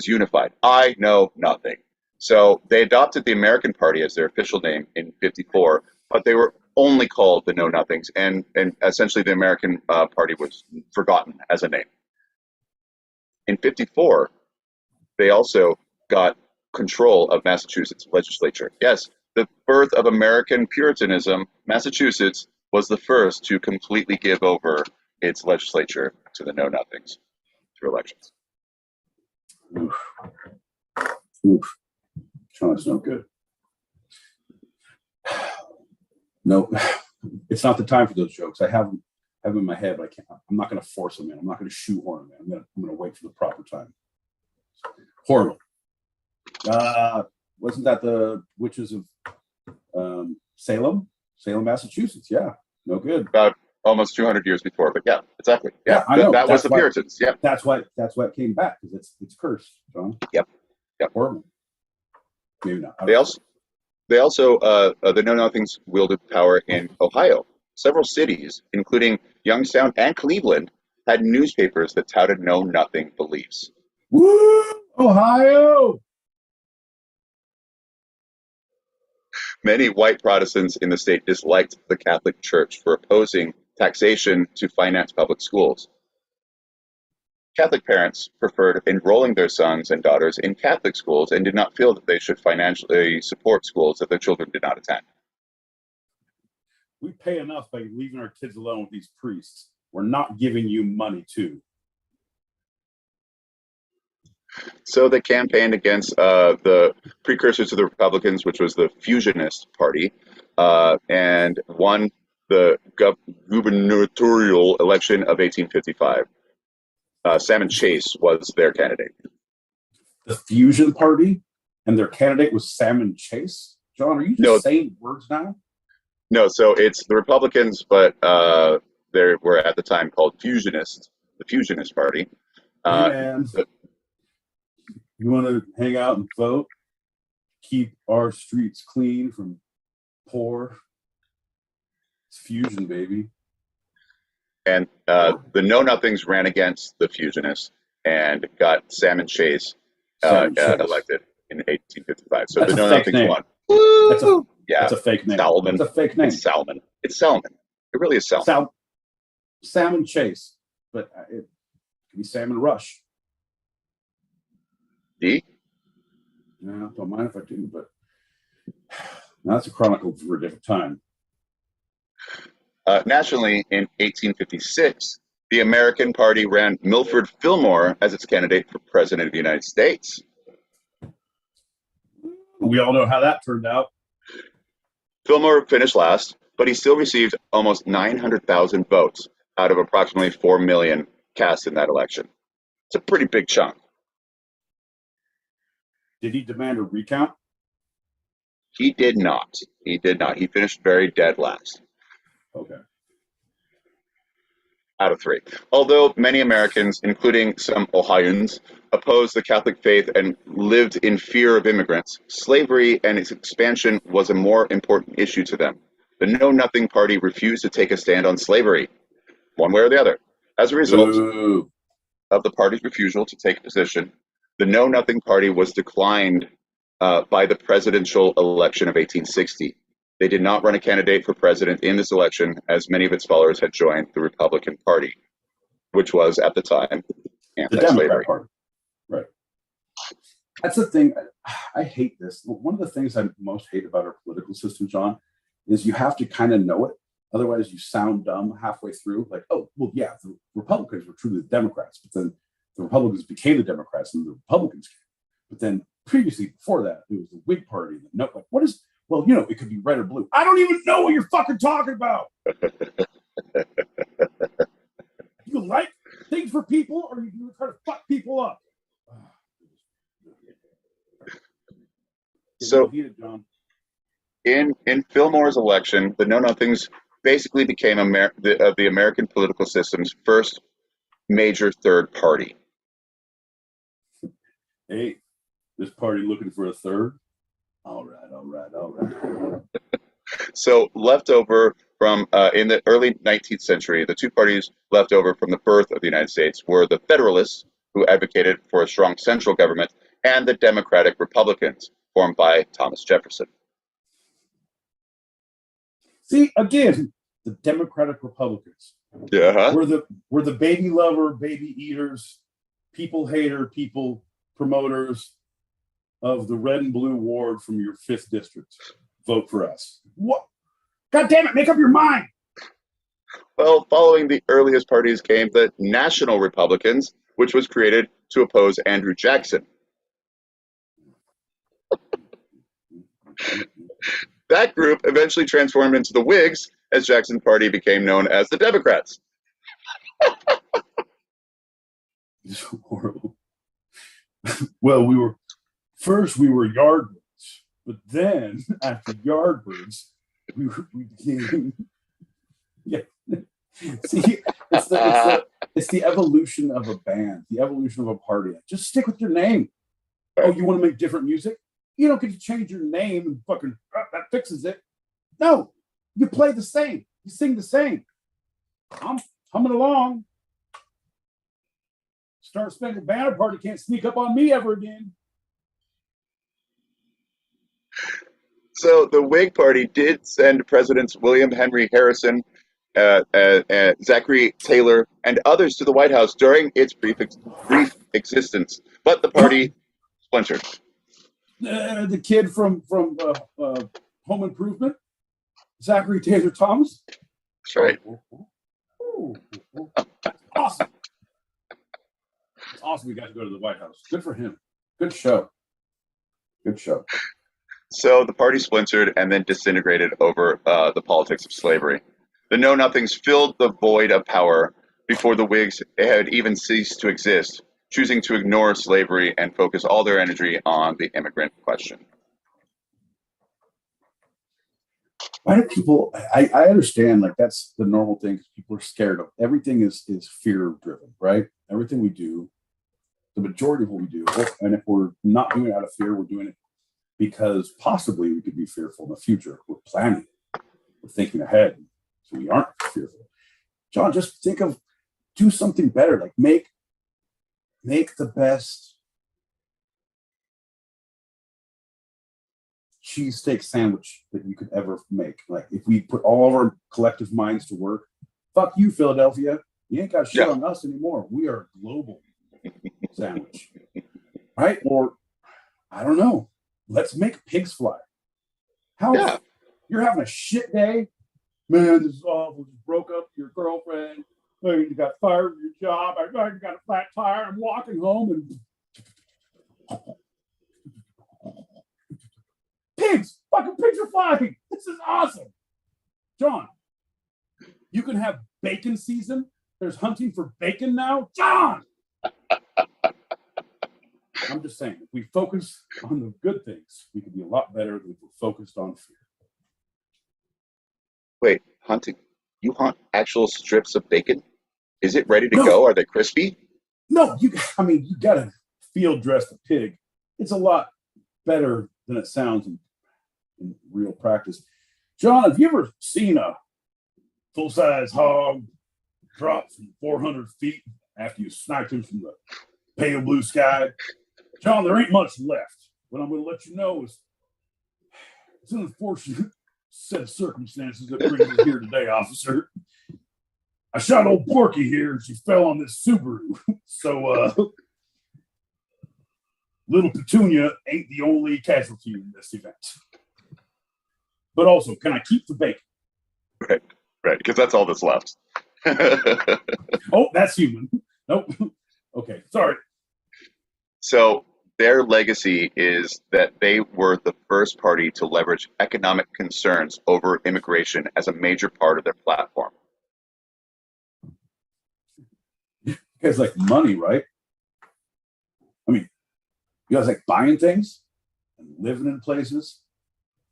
unified. I know nothing. So they adopted the American Party as their official name in '54, but they were only called the Know Nothings, and essentially the American Party was forgotten as a name. In '54, they also got control of Massachusetts legislature. Yes, the birth of American Puritanism, Massachusetts was the first to completely give over its legislature to the Know Nothings through elections. Oof. Oof. Sean's no good. No, it's not the time for those jokes. I have them in my head, but I can't. I'm not going to force them in. I'm not going to shoehorn them in. I'm going to wait for the proper time. Horrible. Wasn't that the witches of Salem, Massachusetts? Yeah, no good. About almost 200 years before, but yeah, exactly. Yeah, I know. That was the Puritans. Yeah, that's why it came back, because it's cursed, John. Yep. Horrible. Maybe not. They also the Know Nothings wielded power in Ohio. Several cities, including Youngstown and Cleveland, had newspapers that touted Know Nothing beliefs. Woo! Ohio! Many white Protestants in the state disliked the Catholic Church for opposing taxation to finance public schools. Catholic parents preferred enrolling their sons and daughters in Catholic schools and did not feel that they should financially support schools that their children did not attend. We pay enough by leaving our kids alone with these priests. We're not giving you money too. So they campaigned against the precursor to the Republicans, which was the Fusionist Party, and won the gubernatorial election of 1855. Salmon Chase was their candidate. The Fusion Party, and their candidate was Salmon Chase? John, are you just saying words now? No, so it's the Republicans, but they were at the time called Fusionists, the Fusionist Party. You want to hang out and vote? Keep our streets clean from poor. It's fusion, baby. And the Know Nothings ran against the Fusionists and got Salmon Chase, elected in 1855. So That's the Know fake Nothings name. won. That's a fake name. Salmon. That's a fake name. It's Salmon. It's Salmon. It really is Salmon. Salmon Chase, but it could be Salmon Rush. D? No, don't mind if I do, but now that's a chronicle for a different time. Nationally, in 1856, the American Party ran Milford Fillmore as its candidate for President of the United States. We all know how that turned out. Fillmore finished last, but he still received almost 900,000 votes out of approximately 4 million cast in that election. It's a pretty big chunk. Did he demand a recount? He did not. He did not. He finished very dead last. Okay. Out of 3. Although many Americans, including some Ohioans, opposed the Catholic faith and lived in fear of immigrants, slavery and its expansion was a more important issue to them. The Know Nothing Party refused to take a stand on slavery, one way or the other. As a result of the party's refusal to take a position, the Know Nothing Party was declined by the presidential election of 1860. They did not run a candidate for president in this election, as many of its followers had joined the Republican Party, which was, at the time, anti-slavery. The Democrat Party. Right. That's the thing. I hate this. One of the things I most hate about our political system, John, is you have to kind of know it. Otherwise, you sound dumb halfway through. Like, oh, well, yeah, the Republicans were truly the Democrats, but then the Republicans became the Democrats and the Republicans came. But then previously, before that, it was the Whig Party. No, like, what is... Well, you know, it could be red or blue. I don't even know what you're fucking talking about. You like things for people, or you try to fuck people up? So, in Fillmore's election, the Know Nothings basically became the American political system's first major third party. Hey, this party looking for a third? All right. So left over from, in the early 19th century, the two parties left over from the birth of the United States were the Federalists, who advocated for a strong central government, and the Democratic Republicans, formed by Thomas Jefferson. See, again, the Democratic Republicans. Yeah. We're the baby lover, baby eaters, people hater, people promoters of the red and blue ward from your 5th district. Vote for us. What? God damn it, make up your mind. Well, following the earliest parties came the National Republicans, which was created to oppose Andrew Jackson. That group eventually transformed into the Whigs, as Jackson's party became known as the Democrats. It's horrible. Well, we were Yardbirds, but then after Yardbirds, we became See, it's the evolution of a band, the evolution of a party. Just stick with your name. Oh, you want to make different music? You don't get to change your name and fucking that fixes it. No, you play the same, you sing the same. I'm humming along. Star Spangled Banner Party can't sneak up on me ever again. So the Whig Party did send Presidents William Henry Harrison, Zachary Taylor, and others to the White House during its brief existence, but the party splintered. The kid from Home Improvement, Zachary Taylor Thomas. That's right. Awesome. It's awesome we got to go to the White House. Good for him. Good show. So the party splintered and then disintegrated over the politics of slavery. The Know Nothings filled the void of power before the Whigs had even ceased to exist, choosing to ignore slavery and focus all their energy on the immigrant question. Why do people? I understand, like, that's the normal thing because people are scared of everything. Is fear driven, right? Everything we do the majority of what we do. And if we're not doing it out of fear, we're doing it because possibly we could be fearful in the future. We're planning, we're thinking ahead, so we aren't fearful. John, just do something better. Like make the best cheesesteak sandwich that you could ever make. Like if we put all of our collective minds to work, fuck you, Philadelphia. You ain't got shit on us anymore. We are a global sandwich. Right? Or I don't know. Let's make pigs fly. You're having a shit day? Man, this is awful. You broke up with your girlfriend. You got fired from your job. I got a flat tire. I'm walking home and fucking pigs are flying. This is awesome. John, you can have bacon season. There's hunting for bacon now. John! I'm just saying, if we focus on the good things, we can be a lot better than if we're focused on fear. Wait, hunting? You hunt actual strips of bacon? Is it ready to go? Are they crispy? No, you got to field dress a pig. It's a lot better than it sounds in real practice. John, have you ever seen a full-size hog drop from 400 feet after you sniped him from the pale blue sky? John, there ain't much left. What I'm going to let you know is it's an unfortunate set of circumstances that brings us here today, officer. I shot old Porky here and she fell on this Subaru. So, little Petunia ain't the only casualty in this event. But also, can I keep the bacon? Right, because that's all that's left. Oh, that's human. Nope. Okay, sorry. So their legacy is that they were the first party to leverage economic concerns over immigration as a major part of their platform. You guys like money, right? I mean, you guys like buying things and living in places,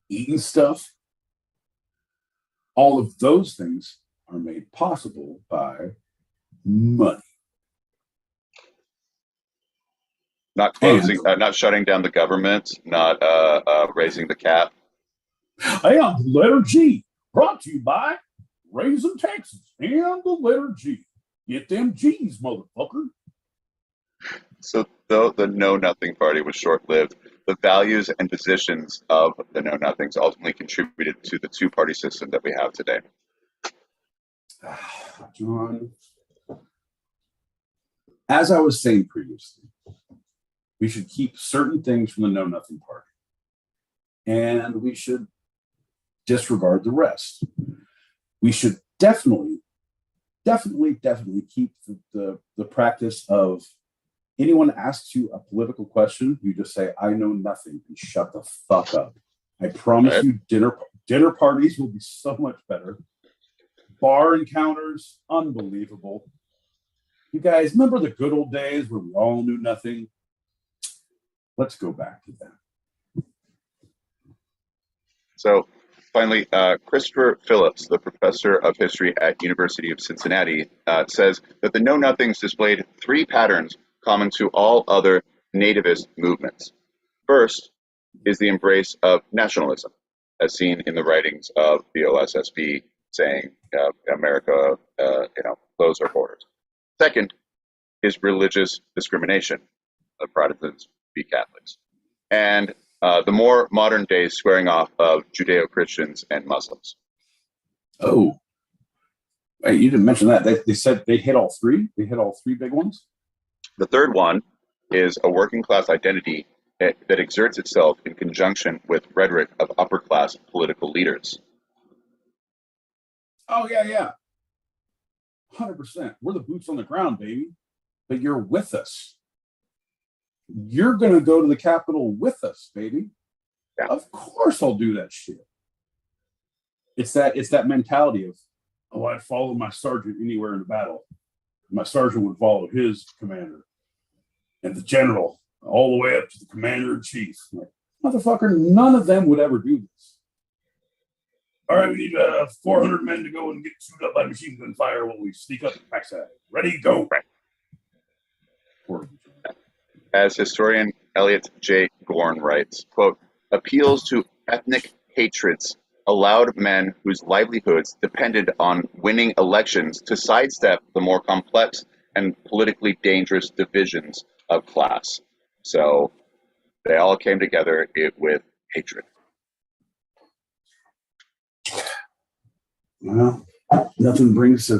eating stuff. All of those things are made possible by money. Not closing, not shutting down the government, not raising the cap. I am the letter G, brought to you by Raising Texas and the letter G. Get them G's, motherfucker. So though the Know Nothing Party was short-lived, the values and positions of the Know Nothings ultimately contributed to the two-party system that we have today. John, as I was saying previously, we should keep certain things from the Know Nothing Party, and we should disregard the rest. We should definitely keep the practice of anyone asks you a political question, you just say, I know nothing, and shut the fuck up. I promise you dinner parties will be so much better. Bar encounters, unbelievable. You guys, remember the good old days where we all knew nothing? Let's go back to that. So finally, Christopher Phillips, the professor of history at University of Cincinnati, says that the Know Nothings displayed three patterns common to all other nativist movements. First is the embrace of nationalism, as seen in the writings of the OSSB saying, America, close our borders. Second is religious discrimination, of Protestants be Catholics. And the more modern day squaring off of Judeo-Christians and Muslims. Oh, wait, you didn't mention that. They said they hit all three? They hit all three big ones? The third one is a working class identity that exerts itself in conjunction with rhetoric of upper class political leaders. Oh, yeah. 100%. We're the boots on the ground, baby. But you're with us. You're going to go to the Capitol with us, baby. Yeah. Of course I'll do that shit. It's that mentality of, I'd follow my sergeant anywhere in the battle. My sergeant would follow his commander. And the general, all the way up to the commander-in-chief. Like, motherfucker, none of them would ever do this. All right, we need 400 men to go and get chewed up by machine gun fire while we sneak up the backside. Ready, go. Right. As historian Elliot J. Gorn writes, quote, appeals to ethnic hatreds allowed men whose livelihoods depended on winning elections to sidestep the more complex and politically dangerous divisions of class. So they all came together with hatred. Well, nothing brings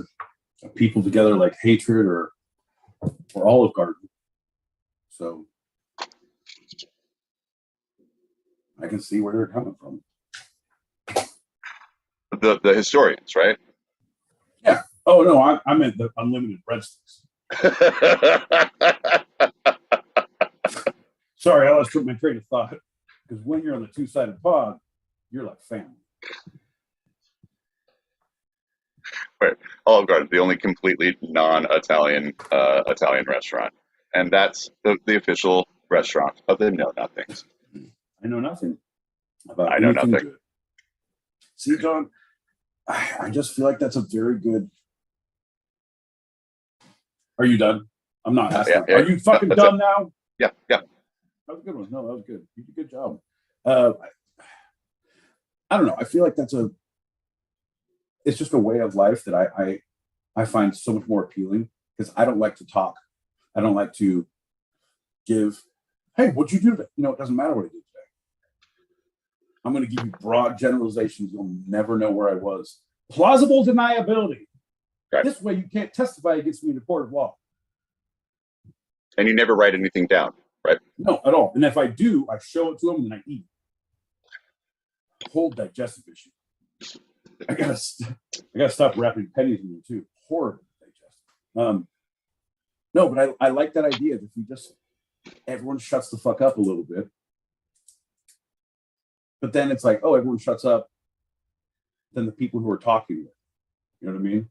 people together like hatred or Olive Garden. So I can see where they're coming from. The historians, right? Yeah. Oh no, I meant the unlimited breadsticks. Sorry, I lost my train of thought. Because when you're on the two-sided pod, you're like family. Right. Olive Garden, the only completely non-Italian Italian restaurant, and that's the official restaurant of the Know Nothings. I know nothing about I know anything nothing. good. See, John, I just feel like that's a very good. Are you done? I'm not asking. Yeah. Are you fucking done now? Yeah. That was a good one. No, that was good. You did a good job. I don't know. I feel like it's just a way of life that I find so much more appealing because I don't like to talk. I don't like to give, hey, what'd you do today? It doesn't matter what I did today. I'm going to give you broad generalizations. You'll never know where I was. Plausible deniability. Right. This way you can't testify against me in a court of law. And you never write anything down, right? No, at all. And if I do, I show it to them and I eat. Whole digestive issue. I gotta stop wrapping pennies in them too. Horrible digestive. No, but I like that idea that if we just everyone shuts the fuck up a little bit. But then it's like, oh, everyone shuts up. Then the people who are talking, you know what I mean?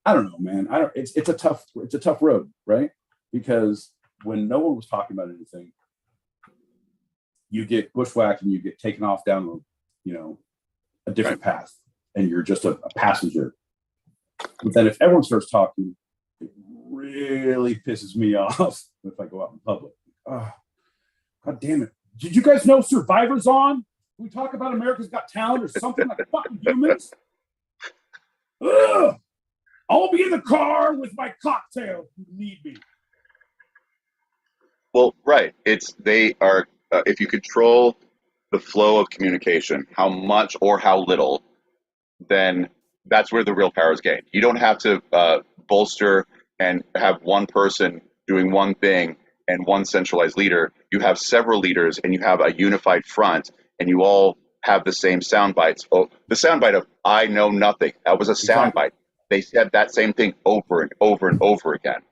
I don't know, man. It's a tough road, right? Because when no one was talking about anything, you get bushwhacked and you get taken off down a different path, and you're just a passenger. But then if everyone starts talking, it really pisses me off if I go out in public. Oh, God damn it. Did you guys know Survivor's on? We talk about America's Got Talent or something like fucking humans? Ugh. I'll be in the car with my cocktail if you need me. Well, right. They are, if you control the flow of communication, how much or how little, then that's where the real power is gained. You don't have to bolster and have one person doing one thing and one centralized leader. You have several leaders and you have a unified front and you all have the same sound bites. Oh, the sound bite of I know nothing. That was a sound bite. They said that same thing over and over and over again.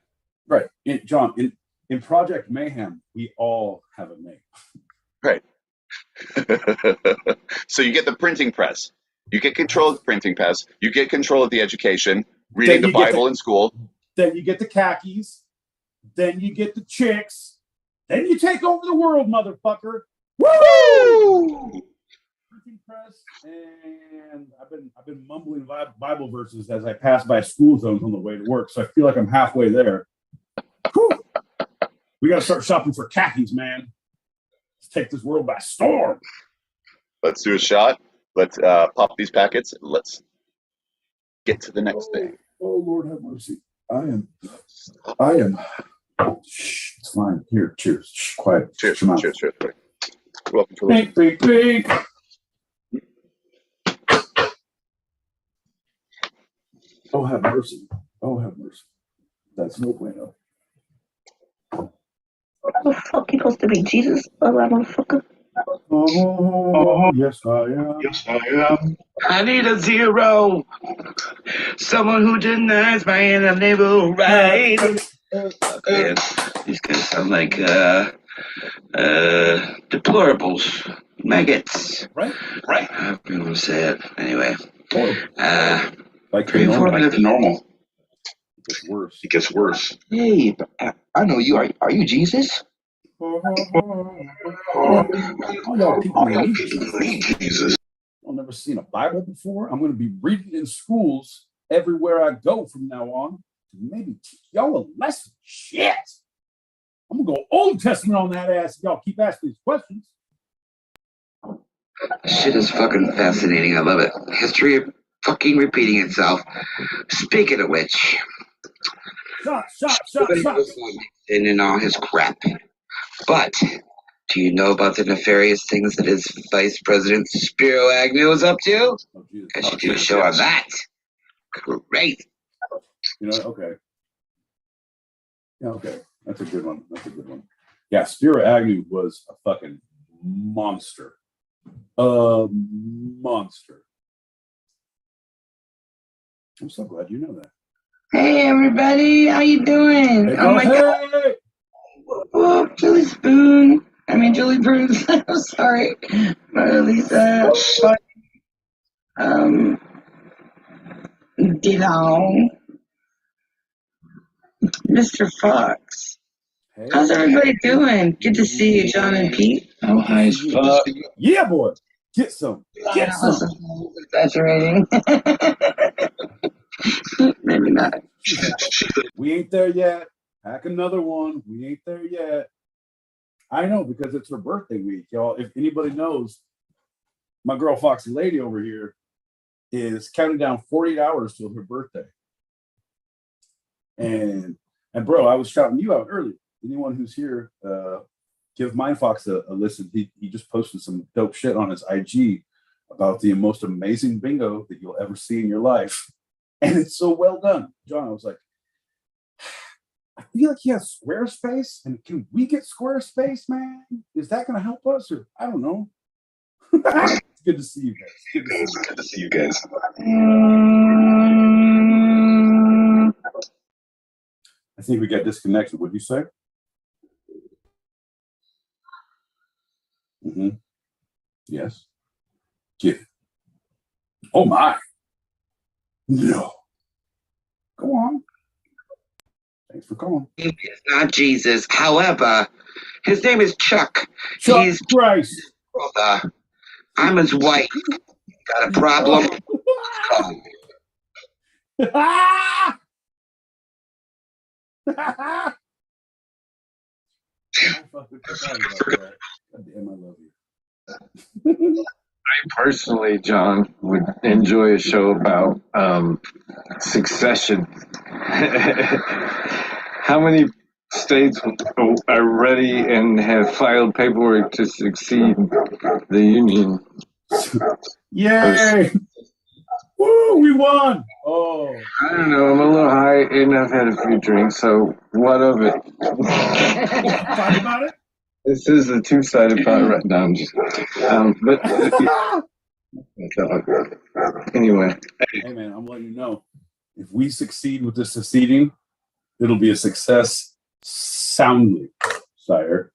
Right. John, in Project Mayhem, we all have a name. Right. So you get the printing press. You get control of the printing press. You get control of the education, reading the Bible in school. Then you get the khakis. Then you get the chicks. Then you take over the world, motherfucker. Woo! Printing press, and I've been mumbling Bible verses as I pass by school zones on the way to work, so I feel like I'm halfway there. Whew. We got to start shopping for khakis, man. Let's take this world by storm. Let's do a shot. Let's pop these packets. Let's get to the next thing. Oh, Lord have mercy. I am. Shh, it's fine. Here, cheers. Shh, quiet. Cheers. Come on. Cheers. Welcome to the Pink. Oh, have mercy. That's no bueno. What the fuck you supposed to be? Jesus? Motherfucker. Oh, yes, I am. I need a zero. Someone who denies my inalienable right. Man, these guys sound like deplorables. Maggots. Right. I'm gonna say it. Anyway. Like 3 and 4 minutes normal. It gets worse. Hey, I know you. Are you Jesus? All y'all people need Jesus. I've never seen a Bible before. I'm going to be reading in schools everywhere I go from now on to maybe teach y'all a lesson. Shit. I'm going go Old Testament on that ass if y'all keep asking these questions. Shit is fucking fascinating. I love it. History fucking repeating itself. Speaking of which, Shot. everybody knows about Nixon and all his crap. But do you know about the nefarious things that his Vice President Spiro Agnew is up to? Oh, Jesus. I should do a show on that. Great. You know, okay. Yeah, okay. That's a good one. Yeah, Spiro Agnew was a fucking monster. A monster. I'm so glad you know that. Hey everybody, how you doing? Hey, Oh my God. Oh, Julie Spoon. I mean Julie Bruce. I'm sorry. Mona Lisa. Ditto. Mr. Fox. Hey. How's everybody doing? Good to see you, John and Pete. Oh, hi, fuck. Yeah, boy. Get some. Get some. Exaggerating. Maybe not. We ain't there yet. Pack another one. We ain't there yet. I know, because it's her birthday week, y'all. If anybody knows, my girl Foxy Lady over here is counting down 48 hours till her birthday. And bro, I was shouting you out earlier. Anyone who's here, give Mindfox a listen. He just posted some dope shit on his IG about the most amazing bingo that you'll ever see in your life. And it's so well done. John, I was like, I feel like he has Squarespace, and can we get Squarespace, man? Is that going to help us? Or I don't know. It's good to see you guys. Good to see you guys. I think we got disconnected. What'd you say? Mm-hmm. Yes. Get it. Oh my. No. Go on. Thanks for calling. It's not Jesus. However, his name is Chuck. He's Christ. Brother. I'm his wife. Got a problem? God damn, I love you. I personally, John, would enjoy a show about succession. How many states are ready and have filed paperwork to succeed the union? Yay! Woo, we won! Oh. I don't know, I'm a little high and I've had a few drinks, so what of it? Talk about it? This is a two-sided pot right now. But anyway. Hey man, I'm letting you know, if we succeed with this seceding, it'll be a success soundly, sire.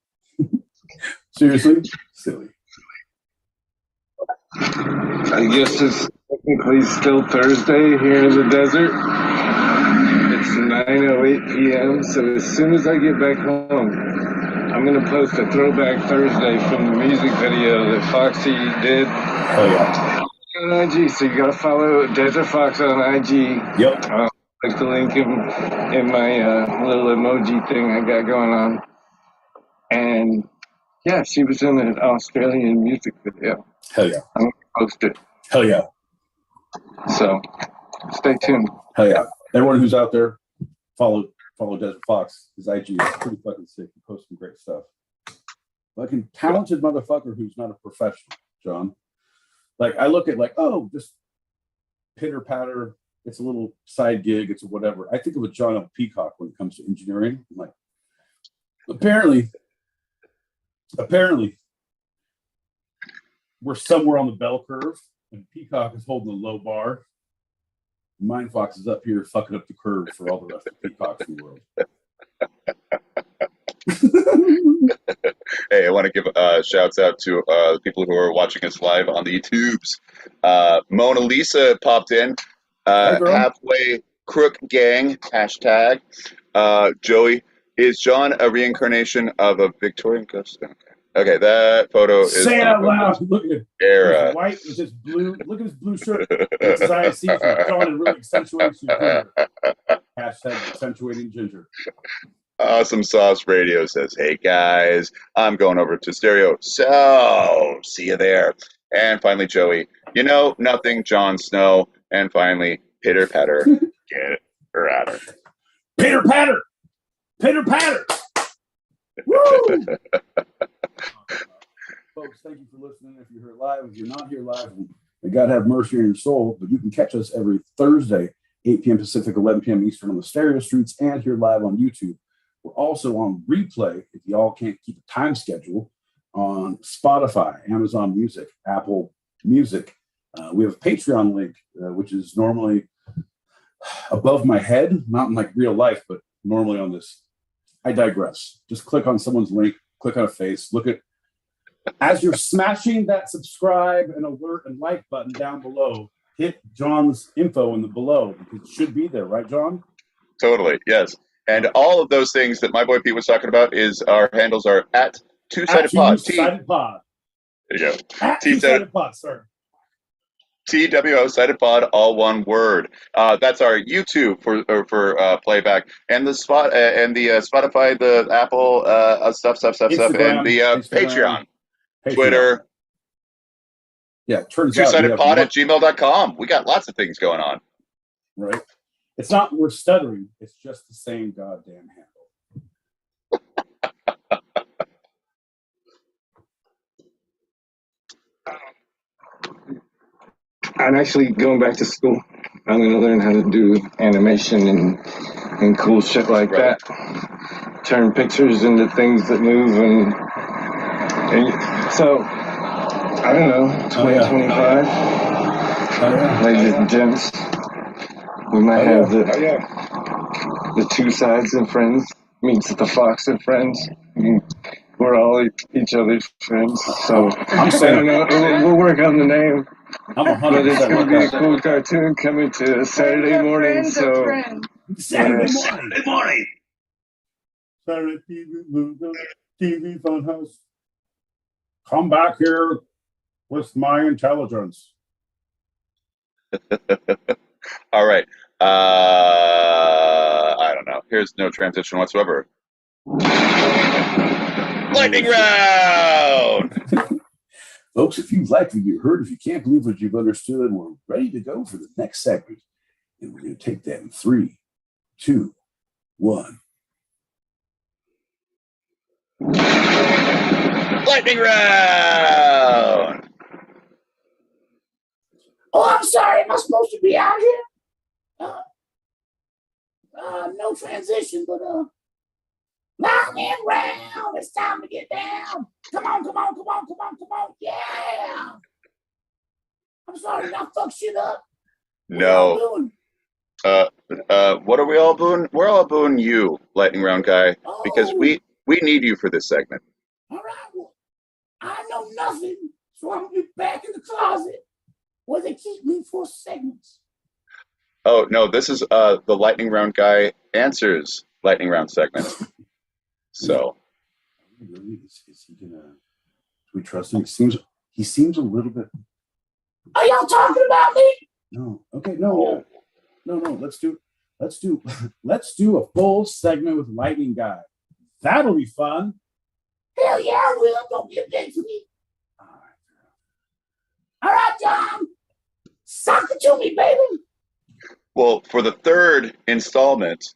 Seriously? Silly. I guess it's technically still Thursday here in the desert. It's 9:08 p.m. So as soon as I get back home, I'm gonna post a throwback Thursday from the music video that Foxy did. Oh yeah. On IG, so you gotta follow Desert Fox on IG. Yep. Like the link in my little emoji thing I got going on. And yeah, she was in an Australian music video. Hell yeah. I'm gonna post it. Hell yeah. So stay tuned. Hell yeah. Everyone who's out there, follow Desert Fox. His IG is pretty fucking sick. He posts some great stuff. Fucking talented motherfucker who's not a professional, John. Like, I look at like, oh, just pitter patter. It's a little side gig. It's whatever. I think of a John L. Peacock when it comes to engineering. I'm like, apparently, we're somewhere on the bell curve, and Peacock is holding a low bar. Mindfox is up here fucking up the curve for all the rest of the Peacocks in the world. Hey, I want to give shouts out to the people who are watching us live on the YouTubes. Mona Lisa popped in. Halfway Crook Gang, hashtag. Joey, is John a reincarnation of a Victorian ghost? Okay, that photo is. Say it out loud. Look at it. Era. He's white with his blue. Look at his blue shirt. It's his eye see-through. John, it really accentuates your ginger. Hashtag accentuating ginger. Awesome Sauce Radio says, hey guys, I'm going over to stereo. So, see you there. And finally, Joey, nothing, Jon Snow. And finally, Pitter Patter, get her at her. Pitter Patter! Pitter Patter! Woo! Folks, thank you for listening. If you're here live, if you're not here live, may God have mercy on your soul. But you can catch us every Thursday, 8 p.m. Pacific, 11 p.m. Eastern on the stereo streets and here live on YouTube. We're also on replay, if y'all can't keep a time schedule, on Spotify, Amazon Music, Apple Music. We have a Patreon link, which is normally above my head, not in like real life, but normally on this. I digress. Just click on someone's link, click on a face, look at, as you're smashing that subscribe and alert and like button down below, hit John's info in the below, because it should be there, right, John? Totally, yes. And all of those things that my boy Pete was talking about is our handles are at Two-Sided Pod. Two-Sided Pod. There you go. At Two-Sided Pod, sir. TWO Sided Pod, all one word. That's our YouTube for playback, and the Spotify, the Apple stuff, Instagram, and the Patreon, Twitter. Yeah, turns out Two-sidedpod at gmail.com. We got lots of things going on. Right. It's not we're stuttering. It's just the same goddamn handle. I'm actually going back to school. I'm going to learn how to do animation and cool shit like that. Turn pictures into things that move and so, I don't know, 2025. Ladies and gents, we might have the Two Sides and Friends meets the Fox and Friends. We're all each other's friends, so I'm saying, I don't know. We'll work on the name. I'm 100%. But it's going to be a cool cartoon coming to Saturday morning. So Saturday morning. Saturday TV Funhouse. Come back here with my intelligence. All right. I don't know. Here's no transition whatsoever. Lightning round! Folks, if you've liked what you heard, if you can't believe what you've understood, we're ready to go for the next segment. And we're going to take that in 3, 2, 1. Lightning round! Oh, I'm sorry. Am I supposed to be out here? No transition, but lightning round. It's time to get down. Come on. Yeah. I'm sorry, did I fuck shit up? No. What are we all booing? We're all booing you, Lightning Round guy, because we need you for this segment. All right, well, I know nothing, so I'm gonna be back in the closet where they keep me for segments. Oh no, this is the Lightning Round guy answers Lightning Round segment. So, is he gonna? Do we trust him? He seems a little bit. Are y'all talking about me? No. Okay. No. Let's do a full segment with Lightning Guy. That'll be fun. Hell yeah, I will. Don't be a dick to me. All right, John. Suck it to me, baby. well, for the third installment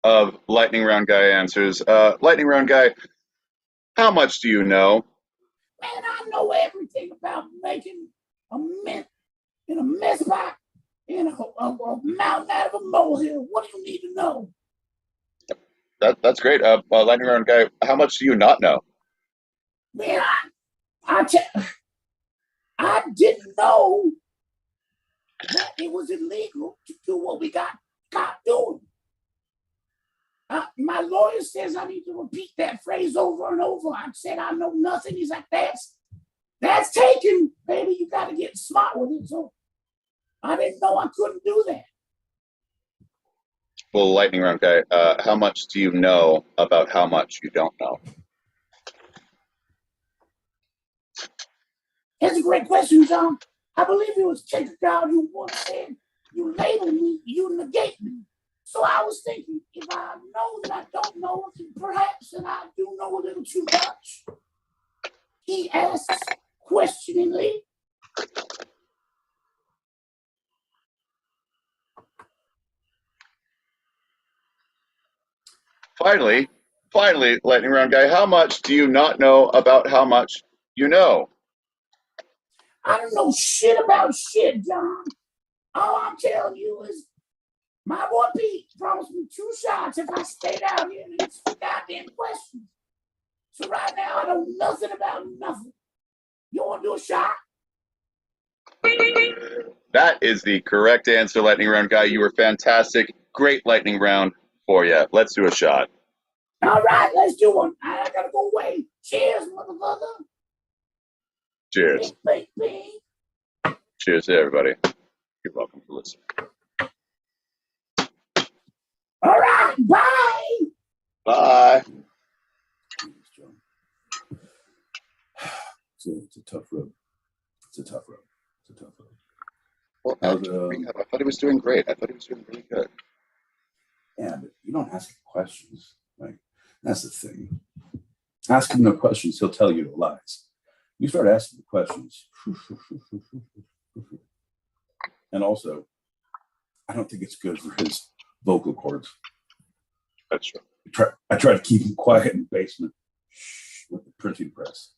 of Lightning Round guy answers, Lightning Round guy, how much do you know? Man, I know everything about making a mint in a mess pot in a mountain out of a molehill. What do you need to know? That's great. Lightning Round guy, how much do you not know? Man, I didn't know that it was illegal to do what we got doing. My lawyer says I need to repeat that phrase over and over. I said I know nothing. He's like, that's taken, baby. You got to get smart with it. So I didn't know I couldn't do that. Well, Lightning Round guy, how much do you know about how much you don't know? That's a great question, John. I believe it was Checker God who once said, you label me, you negate me. So I was thinking, if I know that I don't know, perhaps that I do know a little too much. He asks questioningly. Finally, lightning round guy, how much do you not know about how much you know? I don't know shit about shit, John. All I'm telling you is my boy Pete promised me 2 shots if I stayed out here and answered the goddamn questions. So right now I know nothing about nothing. You want to do a shot? That is the correct answer, lightning round guy. You were fantastic. Great lightning round for you. Let's do a shot. All right, let's do one. I gotta go away. Cheers, motherfucker. Cheers. Bing, bing, bing. Cheers to everybody. You're welcome for listening. All right, bye. Bye. It's a tough road. It's a tough road. Well, I thought he was doing great. I thought he was doing really good. Yeah, but you don't ask him questions. Like, that's the thing. Ask him no questions, he'll tell you no lies. You start asking the questions. And also, I don't think it's good for his vocal cords. That's true. I try to keep him quiet in the basement with the printing press.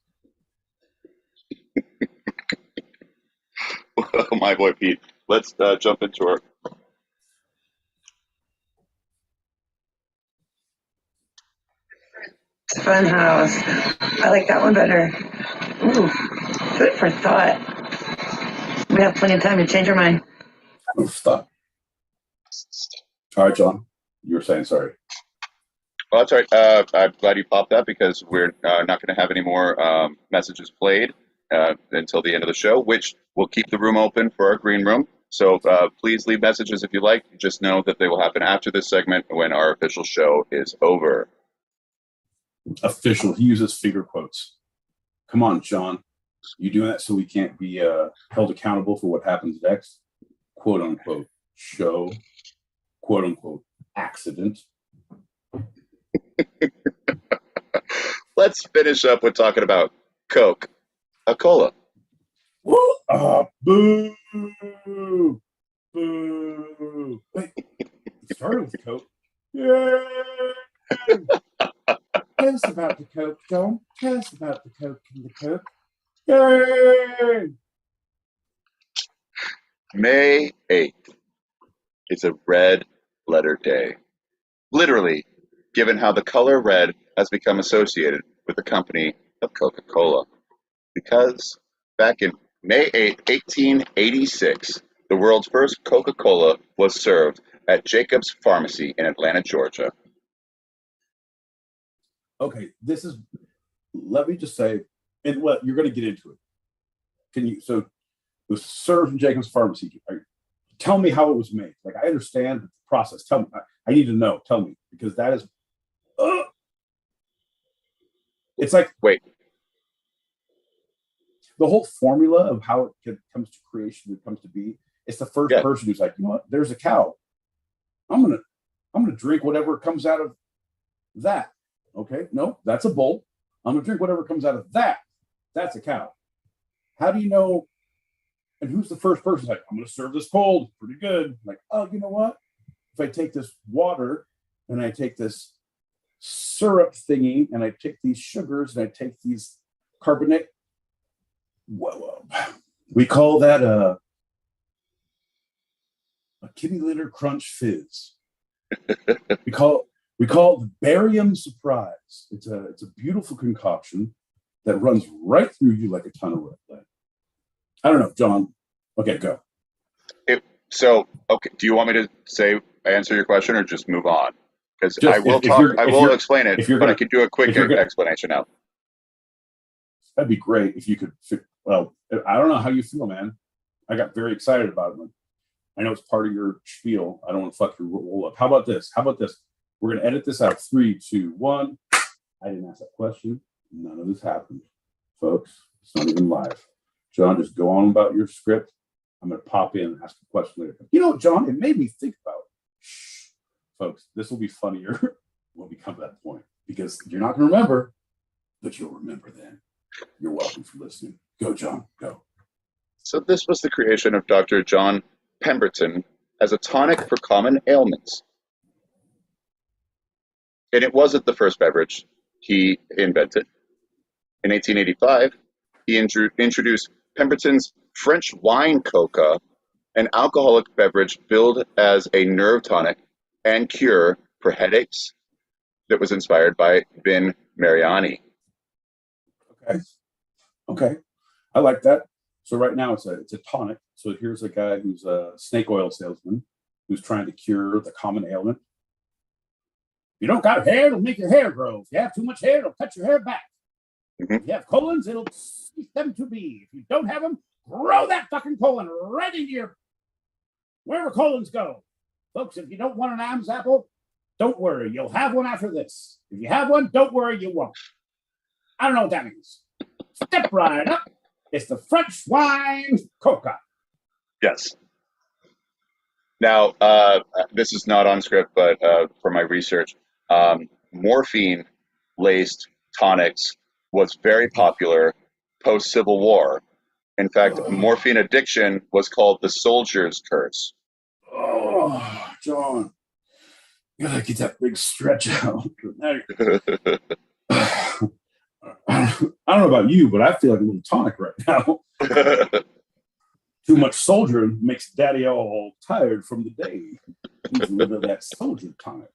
My boy Pete. Let's jump into our. Fun house. I like that one better. Ooh, food for thought. We have plenty of time to change our mind. Stop. All right, John. You were saying sorry. Well, that's all right. I'm glad you popped that because we're not going to have any more messages played until the end of the show, which will keep the room open for our green room. So please leave messages if you like. Just know that they will happen after this segment when our official show is over. Official. He uses finger quotes. Come on, John. You doing that so we can't be held accountable for what happens next? Quote unquote show. Quote unquote accident. Let's finish up with talking about Coca-Cola. Boo! Boo! Wait, it started with Coke. Yay! Tell us about the Coke, John. Tell us about the Coke and the Coke. Yay! May 8th is a red letter day. Literally, given how the color red has become associated with the company of Coca-Cola. Because back in May 8, 1886, the world's first Coca-Cola was served at Jacob's Pharmacy in Atlanta, Georgia. Okay, let me just say, and what you're going to get into it. So it was served in Jacob's Pharmacy. Tell me how it was made. Like, I understand the process. Tell me. I need to know. Tell me, because that is. It's like wait. The whole formula of how it comes to creation, it comes to be. It's the first person who's like, you know what? There's a cow. I'm gonna drink whatever comes out of that. Okay, no, that's a bull. I'm gonna drink whatever comes out of that. That's a cow. How do you know? And who's the first person? Like, I'm gonna serve this cold, pretty good. Like, oh, you know what? If I take this water and I take this syrup thingy and I take these sugars and I take these carbonate, well, we call that a kitty litter crunch fizz. we call it the barium surprise. It's a beautiful concoction that runs right through you like a ton of red lead. I don't know, John. Okay, go. Okay, do you want me to answer your question or just move on? Because I will explain it, but I could do a quick explanation now. That'd be great if you could. Well, I don't know how you feel, man. I got very excited about it. I know it's part of your spiel. I don't want to fuck your roll up. How about this? We're going to edit this out. 3, 2, 1. I didn't ask that question. None of this happened. Folks, it's not even live. John, just go on about your script. I'm going to pop in and ask a question later. You know, John, it made me think about folks, this will be funnier when we come to that point because you're not going to remember, but you'll remember then. You're welcome for listening. Go, John, go. So this was the creation of Dr. John Pemberton as a tonic for common ailments. And it wasn't the first beverage he invented. In 1885, he introduced Pemberton's French wine coca, an alcoholic beverage billed as a nerve tonic and cure for headaches that was inspired by Vin Mariani. Okay. I like that. So right now it's a tonic. So here's a guy who's a snake oil salesman who's trying to cure the common ailment. If you don't got hair, it'll make your hair grow. If you have too much hair, it'll cut your hair back. If you have colons, it'll cease them to be. If you don't have them, grow that fucking colon right into your wherever colons go. Folks, if you don't want an Adam's apple, don't worry. You'll have one after this. If you have one, don't worry, you won't. I don't know what that means. Step right up. It's the French wine coca. Yes. Now, this is not on script, but for my research, morphine-laced tonics was very popular post-Civil War. In fact, morphine addiction was called the soldier's curse. Oh, John, you gotta get that big stretch out. I don't know about you, but I feel like a little tonic right now. Too much soldiering makes daddy all tired from the day. He's a little of that soldier tonic.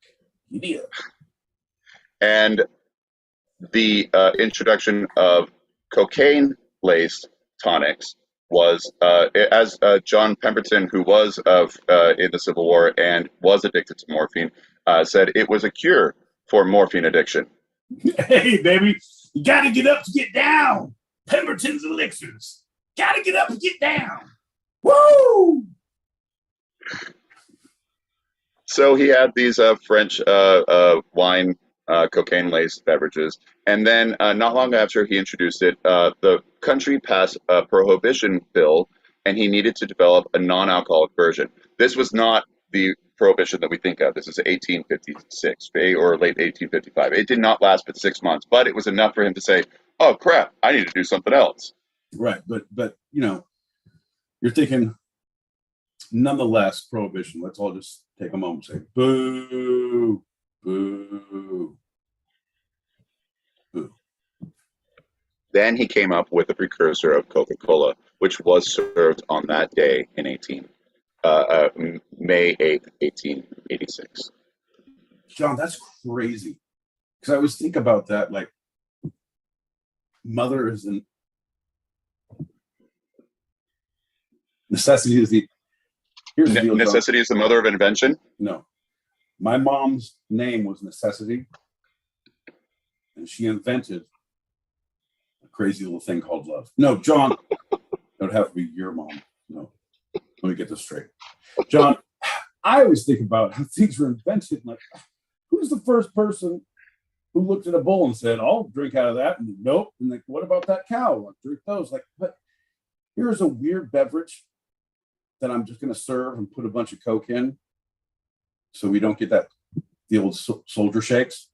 Yeah. And the introduction of cocaine-laced tonics was, as John Pemberton, who was in the Civil War and was addicted to morphine, said it was a cure for morphine addiction. Hey, baby, you got to get up to get down. Pemberton's elixirs. Got to get up and get down. Woo! So he had these French wine, cocaine-laced beverages. And then not long after he introduced it, the country passed a prohibition bill, and he needed to develop a non-alcoholic version. This was not the prohibition that we think of. This is 1856 or late 1855. It did not last but 6 months, but it was enough for him to say, oh, crap, I need to do something else. Right, but you know, you're thinking, nonetheless, prohibition. Let's all just take a moment and say, boo, boo, boo. Then he came up with a precursor of Coca-Cola, which was served on that day in May 8th, 1886. John, that's crazy. Because I always think about that, like, mother is an necessity is the here's the deal, necessity John. is the mother of invention? No. My mom's name was Necessity, and she invented a crazy little thing called love. No, John, it would have to be your mom. No. Let me get this straight. John, I always think about how things were invented. Like, who's the first person who looked at a bull and said, I'll drink out of that? And nope. And like, what about that cow? I'll drink those. Like, but here's a weird beverage that I'm just going to serve and put a bunch of Coke in so we don't get the old soldier shakes.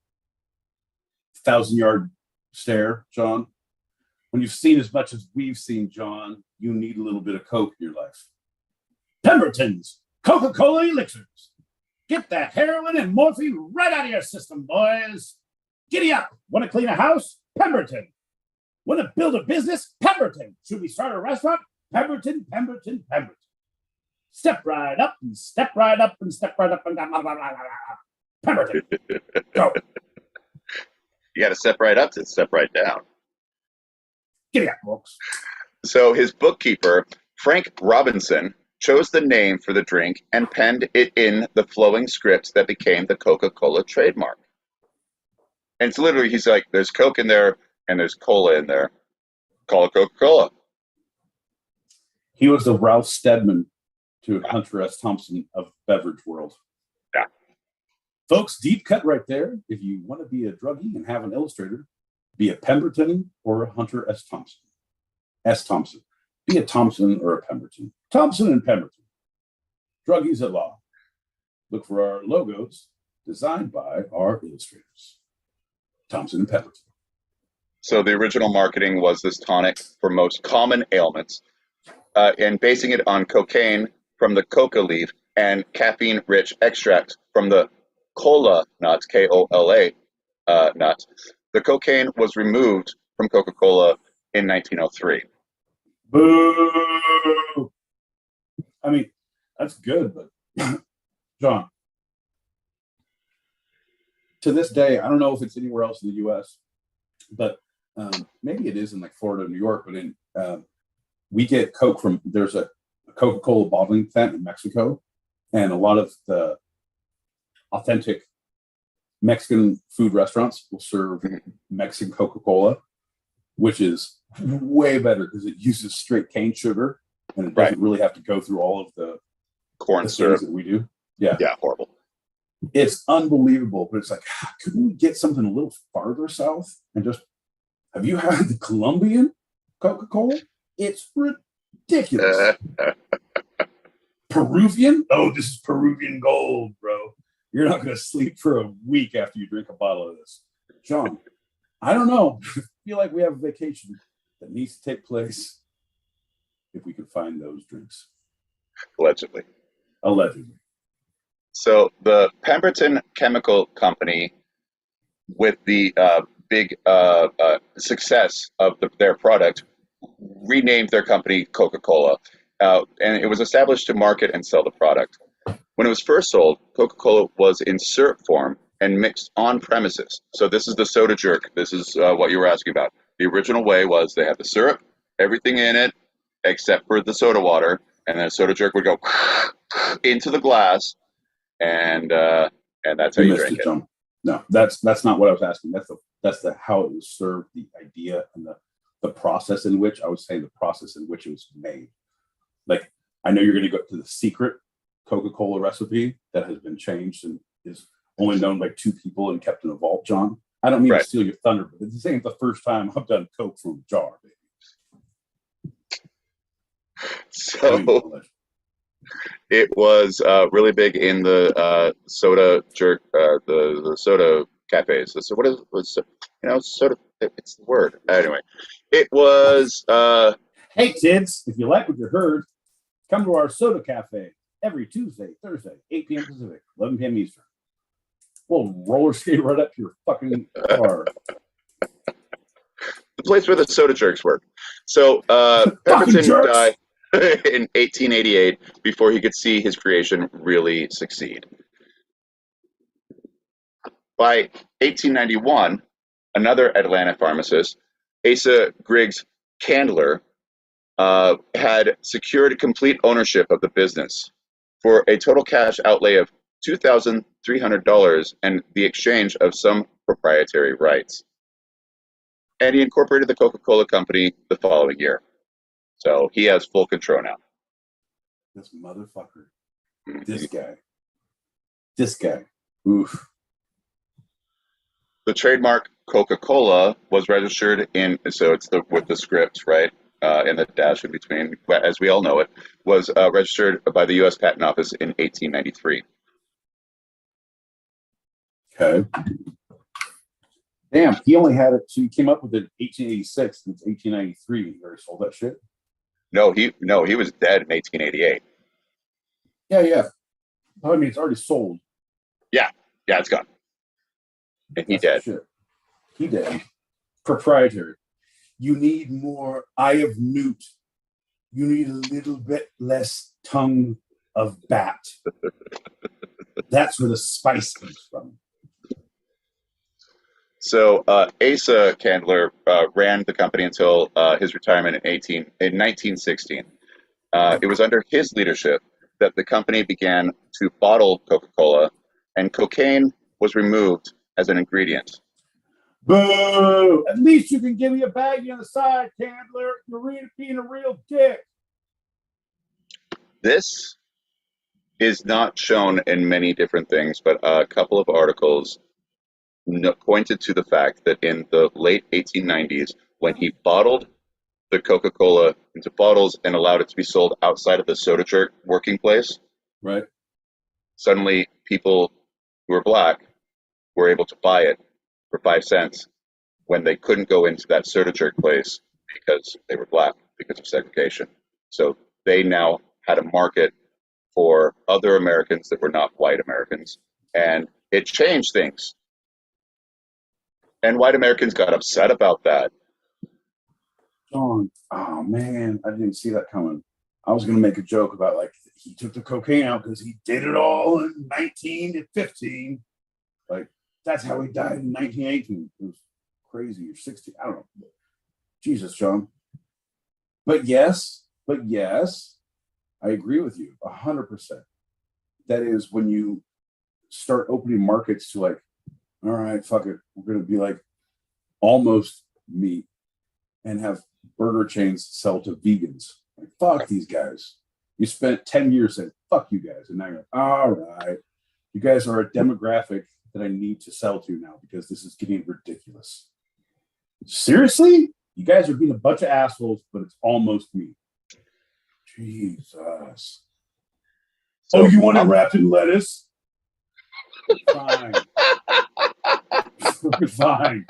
1,000-yard stare, John. When you've seen as much as we've seen, John, you need a little bit of Coke in your life. Pemberton's Coca-Cola elixirs. Get that heroin and morphine right out of your system, boys. Giddy up. Want to clean a house? Pemberton. Want to build a business? Pemberton. Should we start a restaurant? Pemberton, Pemberton, Pemberton. Step right up and step right up and step right up and blah, blah, blah, blah, blah. Pemberton. Go. You got to step right up to step right down. Giddy up, folks. So his bookkeeper, Frank Robinson, chose the name for the drink and penned it in the flowing script that became the Coca-Cola trademark. And it's literally, he's like, there's Coke in there and there's cola in there. Call it Coca-Cola. He was the Ralph Steadman to Hunter S. Thompson of beverage world. Yeah. Folks, deep cut right there. If you want to be a druggie and have an illustrator, be a Pemberton or a Hunter S. Thompson. S. Thompson. Be a Thompson or a Pemberton. Thompson and Pemberton. Druggies at law. Look for our logos designed by our illustrators, Thompson and Pemberton. So the original marketing was this tonic for most common ailments, and basing it on cocaine from the coca leaf and caffeine-rich extract from the cola nut, Kola nut. The cocaine was removed from Coca-Cola in 1903. Boo! I mean, that's good, but John, to this day, I don't know if it's anywhere else in the U.S., but maybe it is in like Florida and New York, but in we get Coke from, there's a Coca-Cola bottling plant in Mexico, and a lot of the authentic Mexican food restaurants will serve Mexican Coca-Cola, which is way better because it uses straight cane sugar and it doesn't really have to go through all of the corn syrup that we do. Yeah, horrible. It's unbelievable, but it's like, couldn't we get something a little farther south and just, have you had the Colombian Coca-Cola? It's ridiculous. Peruvian? Oh, this is Peruvian gold, bro. You're not going to sleep for a week after you drink a bottle of this. John, I don't know. I feel like we have a vacation that needs to take place if we can find those drinks. Allegedly. So the Pemberton Chemical Company, with the big success of their product, renamed their company Coca-Cola, and it was established to market and sell the product. When it was first sold, Coca-Cola was in syrup form and mixed on premises. So this is the soda jerk. This is what you were asking about. The original way was they had the syrup, everything in it, except for the soda water, and then a soda jerk would go into the glass, and that's how you drink it. John. No, that's not what I was asking. That's the how it was served, the idea, and the process in which, I would say the process in which it was made. Like, I know you're going to go to the secret Coca-Cola recipe that has been changed and is only known by 2 people and kept in a vault, John. I don't mean to steal your thunder, but this ain't the first time I've done Coke from a jar, baby. So it was really big in the soda jerk, the soda cafes. So what is soda? It's the word. Anyway, it was. Hey kids, if you like what you heard, come to our soda cafe every Tuesday, Thursday, 8 p.m. Pacific, 11 p.m. Eastern. We'll roller skate right up to your fucking car. The place where the soda jerks work. So Pemberton died in 1888 before he could see his creation really succeed. By 1891, another Atlanta pharmacist, Asa Griggs Candler, had secured complete ownership of the business for a total cash outlay of $2,300 and the exchange of some proprietary rights. And he incorporated the Coca-Cola Company the following year. So he has full control now. This motherfucker. This guy. Oof. The trademark Coca-Cola was registered in, so it's with the script, right? In the dash in between, as we all know it, was registered by the U.S. Patent Office in 1893. Okay. Damn, he only had it. So he came up with it in 1886. And it's 1893. He already sold that shit. No, he was dead in 1888. Yeah. I mean, it's already sold. Yeah, it's gone. And he dead. Shit. He dead. Proprietary. You need more eye of newt. You need a little bit less tongue of bat. That's where the spice comes from. So Asa Candler ran the company until his retirement in 1916. It was under his leadership that the company began to bottle Coca-Cola, and cocaine was removed as an ingredient. Boo! At least you can give me a baggie on the side, Candler. You're being a real dick. This is not shown in many different things, but a couple of articles pointed to the fact that in the late 1890s, when he bottled the Coca-Cola into bottles and allowed it to be sold outside of the soda jerk working place, right? Suddenly, people who were black were able to buy it for 5 cents when they couldn't go into that soda jerk place because they were black because of segregation. So they now had a market for other Americans that were not white Americans, and it changed things. And white Americans got upset about that. John, oh man, I didn't see that coming. I was going to make a joke about like he took the cocaine out because he did it all in 1915. Like that's how he died in 1918. It was crazy. Or 60. I don't know. Jesus, John. But yes, I agree with you 100%. That is when you start opening markets to like, all right, fuck it. We're going to be like almost meat and have burger chains sell to vegans. Like, fuck these guys. You spent 10 years saying, fuck you guys. And now you're like, all right, you guys are a demographic that I need to sell to now because this is getting ridiculous. Seriously? You guys are being a bunch of assholes, but it's almost me. Jesus. So, oh, you want it wrapped in lettuce? Fine. Fine.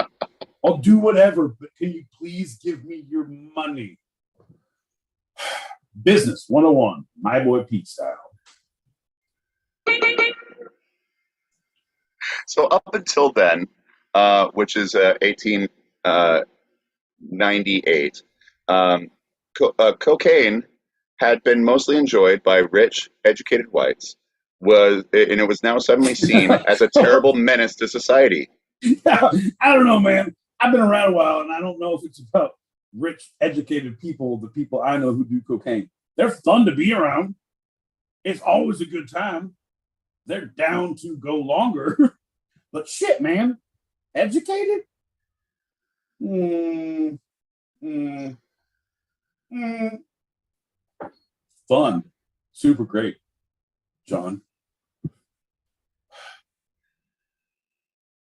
I'll do whatever, but can you please give me your money? Business 101, my boy Pete style. So up until then, which is 1898, cocaine had been mostly enjoyed by rich, educated whites, and it was now suddenly seen as a terrible menace to society. Yeah, I don't know, man. I've been around a while, and I don't know if it's about rich, educated people, the people I know who do cocaine. They're fun to be around. It's always a good time. They're down to go longer. But shit, man. Educated? Fun. Super great, John.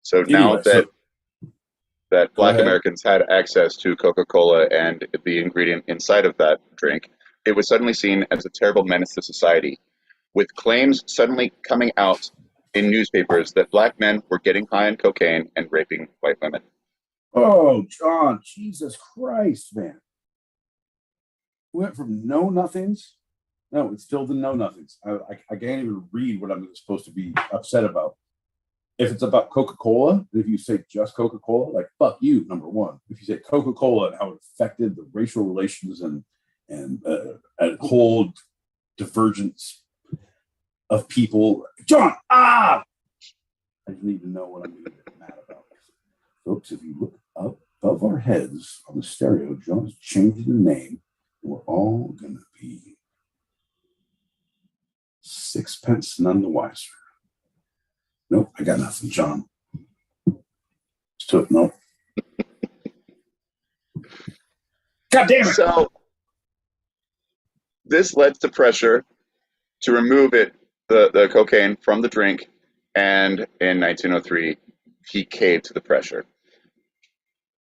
So now that black Americans had access to Coca-Cola and the ingredient inside of that drink, it was suddenly seen as a terrible menace to society, with claims suddenly coming out in newspapers that black men were getting high on cocaine and raping white women. Oh, John, Jesus Christ, man. We went from know-nothings. No, it's still the know-nothings. I can't even read what I'm supposed to be upset about. If it's about Coca-Cola, if you say just Coca-Cola, like, fuck you, number one. If you say Coca-Cola and how it affected the racial relations and a whole divergence of people. John, I just need to know what I'm going to get mad about. Folks, if you look up above our heads on the stereo, John's changing the name. We're all going to be sixpence none the wiser. Nope, I got nothing, John. Nope. God damn it. So this led to pressure to remove the cocaine from the drink, and in 1903, he caved to the pressure.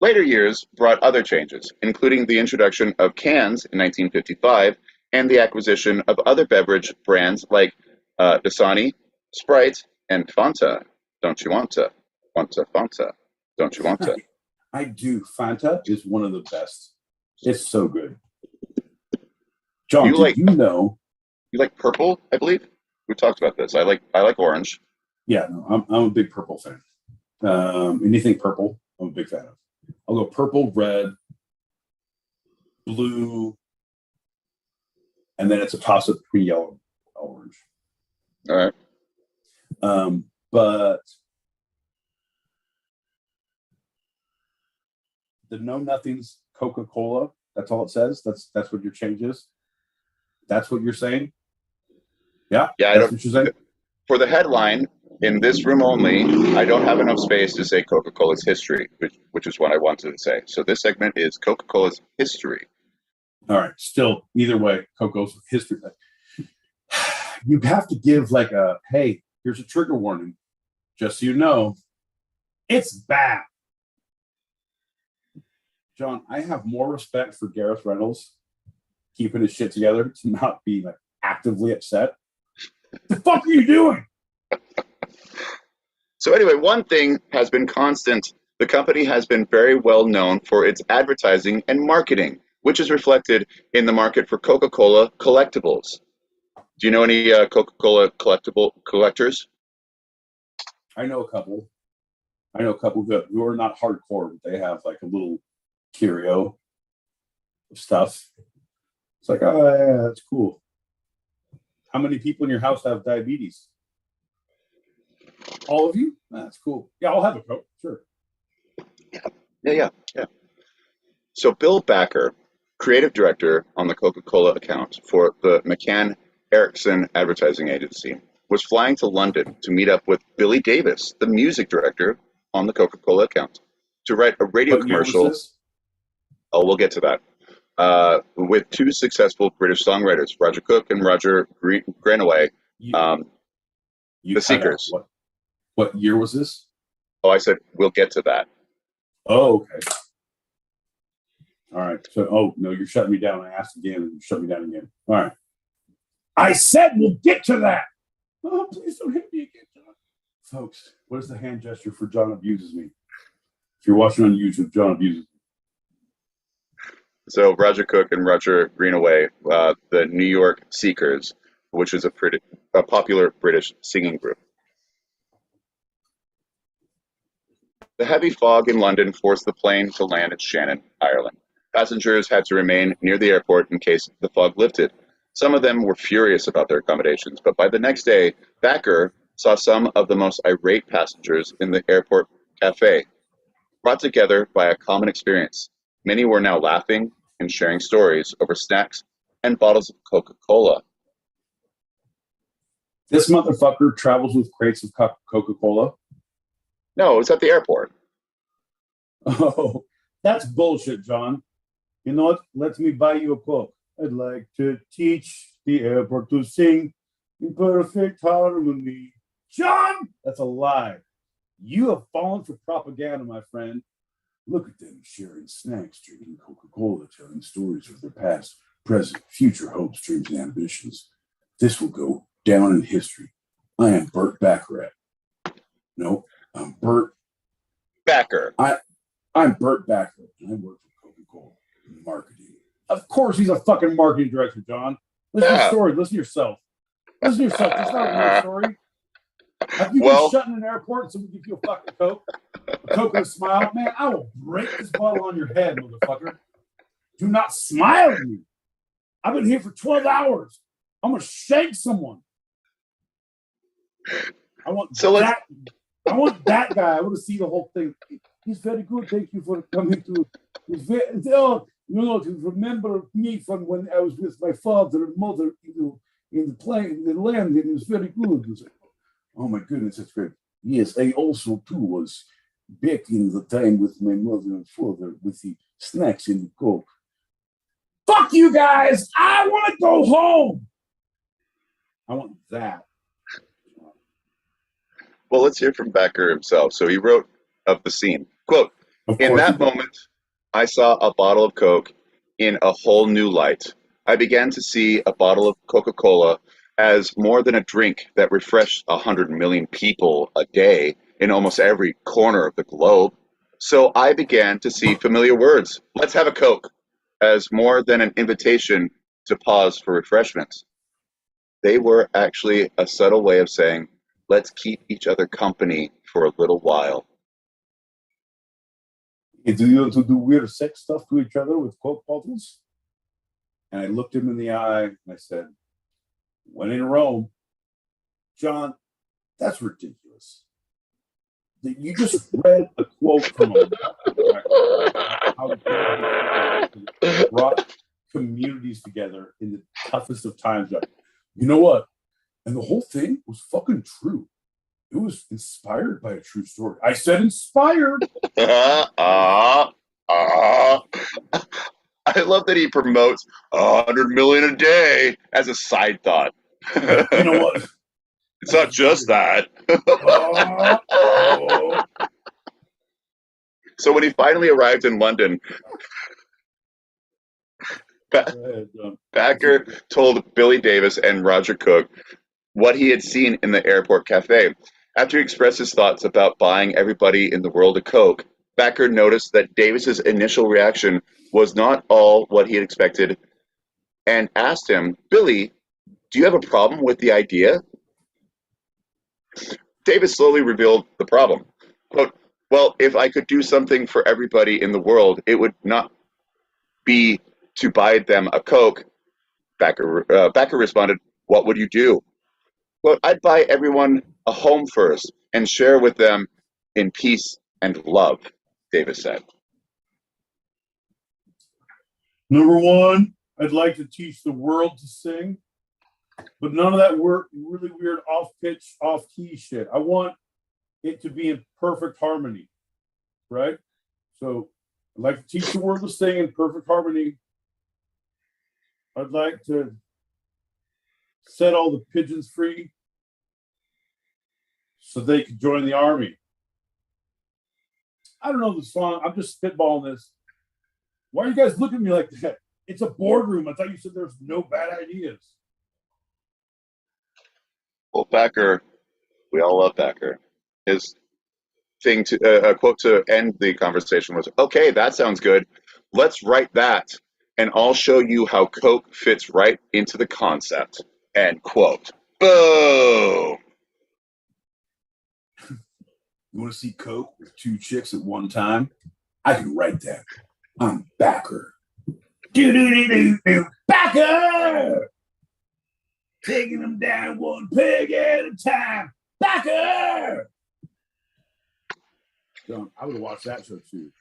Later years brought other changes, including the introduction of cans in 1955 and the acquisition of other beverage brands like Dasani, Sprite, and Fanta. Don't you want to? Fanta. Don't you want to? I do. Fanta is one of the best. It's so good. John, you know? You like purple, I believe? We talked about this. I like orange. Yeah, no, I'm a big purple fan. Anything purple, I'm a big fan of. I'll go purple, red, blue, and then it's a toss-up between yellow and orange. All right. But the know-nothings Coca-Cola, that's all it says? That's what your change is? That's what you're saying? Yeah? Yeah, that's what you're saying? For the headline, in this room only, I don't have enough space to say Coca-Cola's history, which is what I wanted to say. So this segment is Coca-Cola's history. All right. Still, either way, Coco's history. You have to give like hey, here's a trigger warning. Just so you know, it's bad. John, I have more respect for Gareth Reynolds keeping his shit together to not be like actively upset. The fuck are you doing? So anyway, one thing has been constant. The company has been very well known for its advertising and marketing, which is reflected in the market for Coca-Cola collectibles. Do you know any Coca-Cola collectible collectors? I know a couple. Who are not hardcore, but they have like a little curio of stuff. It's like, oh yeah, that's cool. How many people in your house have diabetes? All of you? That's cool. Yeah, I'll have a Coke. Sure. Yeah. So Bill Backer, creative director on the Coca-Cola account for the McCann Erickson advertising agency, was flying to London to meet up with Billy Davis, the music director on the Coca-Cola account, to write a radio What year commercial. was this? Oh, we'll get to that. With two successful British songwriters, Roger Cook and Roger Granaway, You the cut out. Seekers. What year was this? Oh, I said we'll get to that. Oh, okay. All right. So, oh no, you're shutting me down. I asked again, and you shut me down again. All right. I said we'll get to that. Oh, please don't hit me again, John. Folks, what is the hand gesture for John abuses me? If you're watching on YouTube, John abuses me. So Roger Cook and Roger Greenaway, the New York Seekers, which is a popular British singing group. The heavy fog in London forced the plane to land at Shannon, Ireland. Passengers had to remain near the airport in case the fog lifted. Some of them were furious about their accommodations, but by the next day, Backer saw some of the most irate passengers in the airport cafe. Brought together by a common experience, many were now laughing and sharing stories over snacks and bottles of Coca-Cola. This motherfucker travels with crates of Coca-Cola. No, it was at the airport. Oh, that's bullshit, John. You know what? Let me buy you a Coke. I'd like to teach the airport to sing in perfect harmony. John, that's a lie. You have fallen for propaganda, my friend. Look at them sharing snacks, drinking Coca-Cola, telling stories of their past, present, future hopes, dreams, and ambitions. This will go down in history. I am Burt Baccarat. No, I'm Burt Backer. I'm Burt Baccarat, and I work for Coca-Cola in marketing. Of course, he's a fucking marketing director, John. Listen to your story. Listen to yourself. That's not a real story. Have you been shut in an airport and someone give you a fucking Coke? A Coke with a smile? Man, I will break this bottle on your head, motherfucker. Do not smile at me. I've been here for 12 hours. I'm going to shake someone. I want that guy. I want to see the whole thing. He's very good. Thank you for coming to. To remember me from when I was with my father and mother, in the plane, in the land, and it was very good. Was, oh my goodness, that's great. Yes, I also too was back in the time with my mother and father with the snacks and the Coke. Fuck you guys! I want to go home. I want that. Well, let's hear from Backer himself. So he wrote of the scene, quote, "In that moment, I saw a bottle of Coke in a whole new light. I began to see a bottle of Coca-Cola as more than a drink that refreshed 100 million people a day in almost every corner of the globe. So I began to see familiar words, let's have a Coke, as more than an invitation to pause for refreshments. They were actually a subtle way of saying, let's keep each other company for a little while." Do you want to do weird sex stuff to each other with Coke bottles? And I looked him in the eye and I said, when in Rome, John, that's ridiculous. You just read a quote from him. How God brought communities together in the toughest of times. You know what? And the whole thing was fucking true. It was inspired by a true story. I said inspired. I love that he promotes 100 million a day as a side thought. You know what? It's not just that. So when he finally arrived in London, Backer told Billy Davis and Roger Cook what he had seen in the airport cafe. After he expressed his thoughts about buying everybody in the world a Coke, Becker noticed that Davis's initial reaction was not all what he had expected and asked him, Billy, do you have a problem with the idea? Davis slowly revealed the problem. Quote, well, if I could do something for everybody in the world, it would not be to buy them a Coke. Becker responded, what would you do? Quote, I'd buy everyone a home first and share with them in peace and love, Davis said. Number one, I'd like to teach the world to sing, but none of that really weird off-pitch, off-key shit. I want it to be in perfect harmony, right? So I'd like to teach the world to sing in perfect harmony. I'd like to set all the pigeons free so they could join the army. I don't know the song. I'm just spitballing this. Why are you guys looking at me like that? It's a boardroom. I thought you said there's no bad ideas. Well, Becker, we all love Becker. His thing to a quote to end the conversation was, okay, that sounds good. Let's write that, and I'll show you how Coke fits right into the concept. End quote. Boom! You want to see Coke with two chicks at one time? I can write that. I'm Becker. Do-do-do-do-do. Becker! Taking them down one peg at a time. Becker! John, I would watch that show too.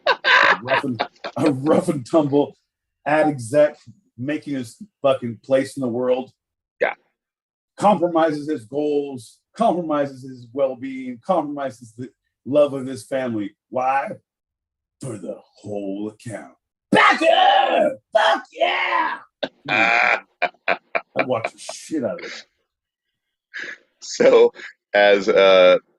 A rough and tumble ad exec making his fucking place in the world. Yeah. Compromises his goals, compromises his well-being, compromises the love of his family. Why? For the whole account. Becker! Fuck yeah! I'd watch the shit out of it. So, as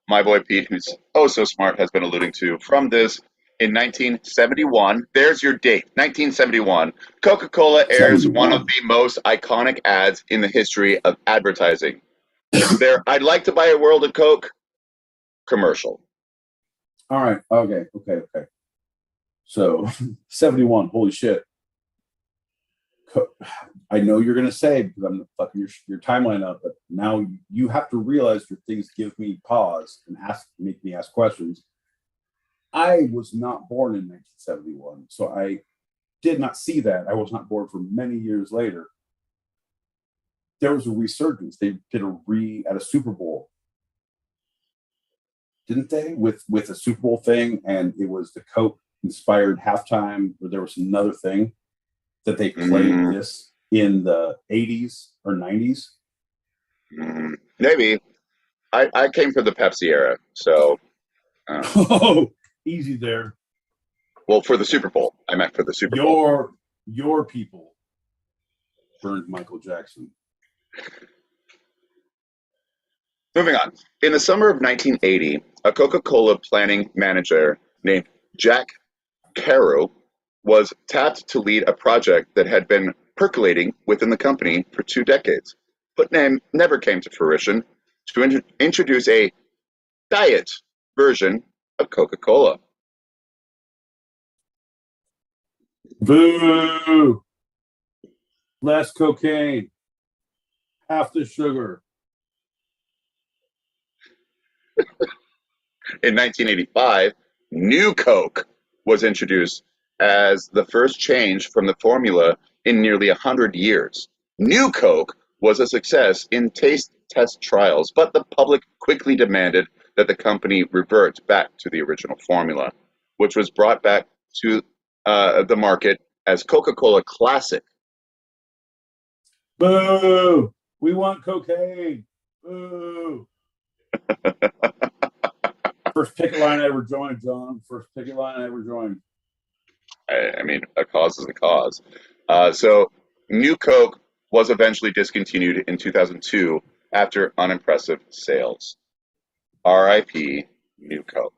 my boy Pete, who's oh so smart, has been alluding to, from this, in 1971, there's your date, 1971, Coca-Cola airs 71. one of the most iconic ads in the history of advertising. Their I'd like to buy a world of Coke commercial. All right. Okay. So 71. Holy shit. I know you're gonna say, because I'm fucking your timeline up, but now you have to realize your things give me pause and make me ask questions. I was not born in 1971, so I did not see that. I was not born for many years later. There was a resurgence. They did at a Super Bowl, didn't they? With a Super Bowl thing, and it was the Coke inspired halftime, or there was another thing that they played this in the 80s or 90s. Maybe. I came from the Pepsi era, so. Oh, easy there. Well, for the Super Bowl. I meant for the Super Bowl. Your people burned Michael Jackson. Moving on. In the summer of 1980, a Coca-Cola planning manager named Jack Carew was tapped to lead a project that had been percolating within the company for 2 decades, but never came to fruition, to introduce a diet version of Coca-Cola. Boo! Less cocaine, half the sugar. In 1985, New Coke was introduced as the first change from the formula in nearly 100 years. New Coke was a success in taste test trials, but the public quickly demanded that the company revert back to the original formula, which was brought back to the market as Coca-Cola Classic. Boo! We want cocaine. Boo! First picket line I ever joined, John. First picket line I ever joined. I mean, a cause is a cause. So New Coke was eventually discontinued in 2002 after unimpressive sales. R.I.P. New Coke.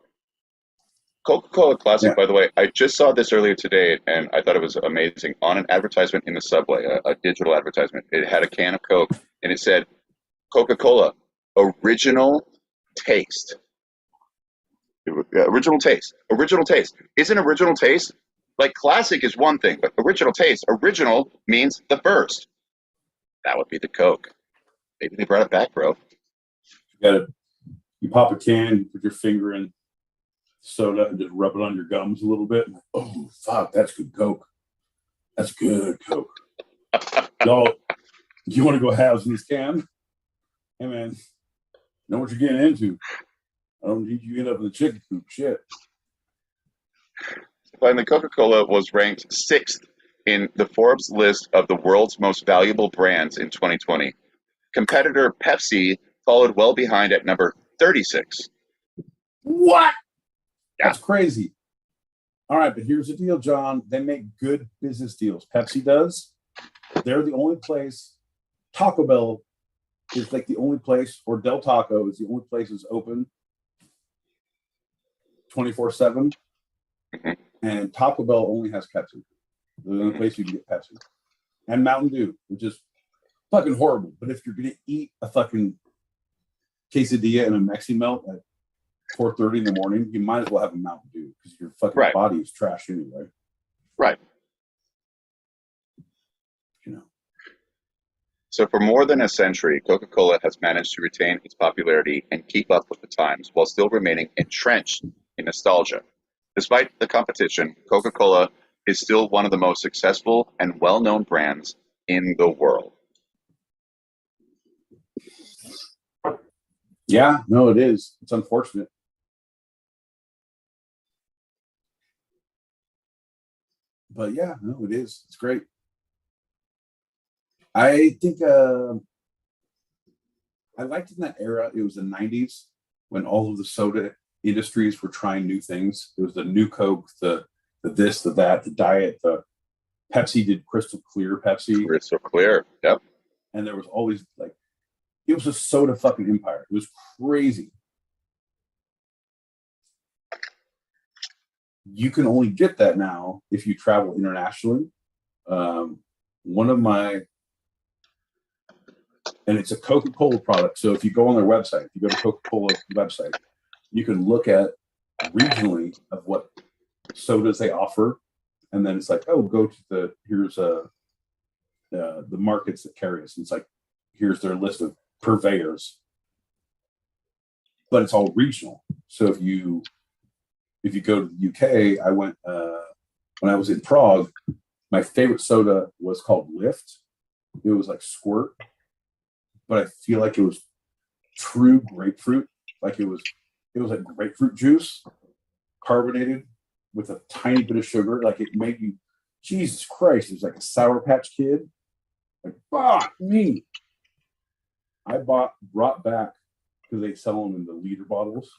Coca-Cola Classic, by the way, I just saw this earlier today, and I thought it was amazing. On an advertisement in the subway, a digital advertisement, it had a can of Coke, and it said, Coca-Cola, original taste. Original taste. Original taste. Isn't original taste like classic is one thing, but original taste. Original means the first. That would be the Coke. Maybe they brought it back, bro. You pop a can, you put your finger in soda and just rub it on your gums a little bit. Oh, fuck, that's good Coke. That's good Coke. Y'all, you want to go halves in this can? Hey, man, know what you're getting into. I don't need you to end up in the chicken coop. Shit. Finally, Coca-Cola was ranked 6th in the Forbes list of the world's most valuable brands in 2020. Competitor Pepsi followed well behind at number 36. What? That's crazy. All right, but here's the deal, John. They make good business deals. Pepsi does. They're the only place. Taco Bell is like the only place, or Del Taco is the only place that's open 24/7. And Taco Bell only has Pepsi. They're the only place you can get Pepsi. And Mountain Dew, which is fucking horrible. But if you're going to eat a fucking quesadilla and a Mexi melt at 4:30 in the morning, you might as well have a Mountain Dew because your fucking body is trash anyway. Right. You know. So for more than a century, Coca-Cola has managed to retain its popularity and keep up with the times while still remaining entrenched in nostalgia. Despite the competition, Coca-Cola is still one of the most successful and well-known brands in the world. Yeah, no, it is. It's unfortunate. But yeah, no, it is. It's great. I think I liked in that era. It was the 90s when all of the soda industries were trying new things. It was the new Coke, the this, the that, the diet, the Pepsi did Crystal Clear Pepsi. Crystal Clear, yep. And there was always like, it was a soda fucking empire. It was crazy. You can only get that now if you travel internationally. One of my, and it's a Coca-Cola product. So if you go on their website, if you go to Coca-Cola website, you can look at regionally of what sodas they offer. And then it's like, oh, go to here's the markets that carry us. And it's like, here's their list of purveyors. But it's all regional. So if you go to the UK, I went when I was in Prague, my favorite soda was called Lift. It was like Squirt, but I feel like it was true grapefruit. Like it was like grapefruit juice, carbonated with a tiny bit of sugar. Like it made you, Jesus Christ, it was like a Sour Patch Kid. Like, fuck me. I brought back, because they sell them in the liter bottles.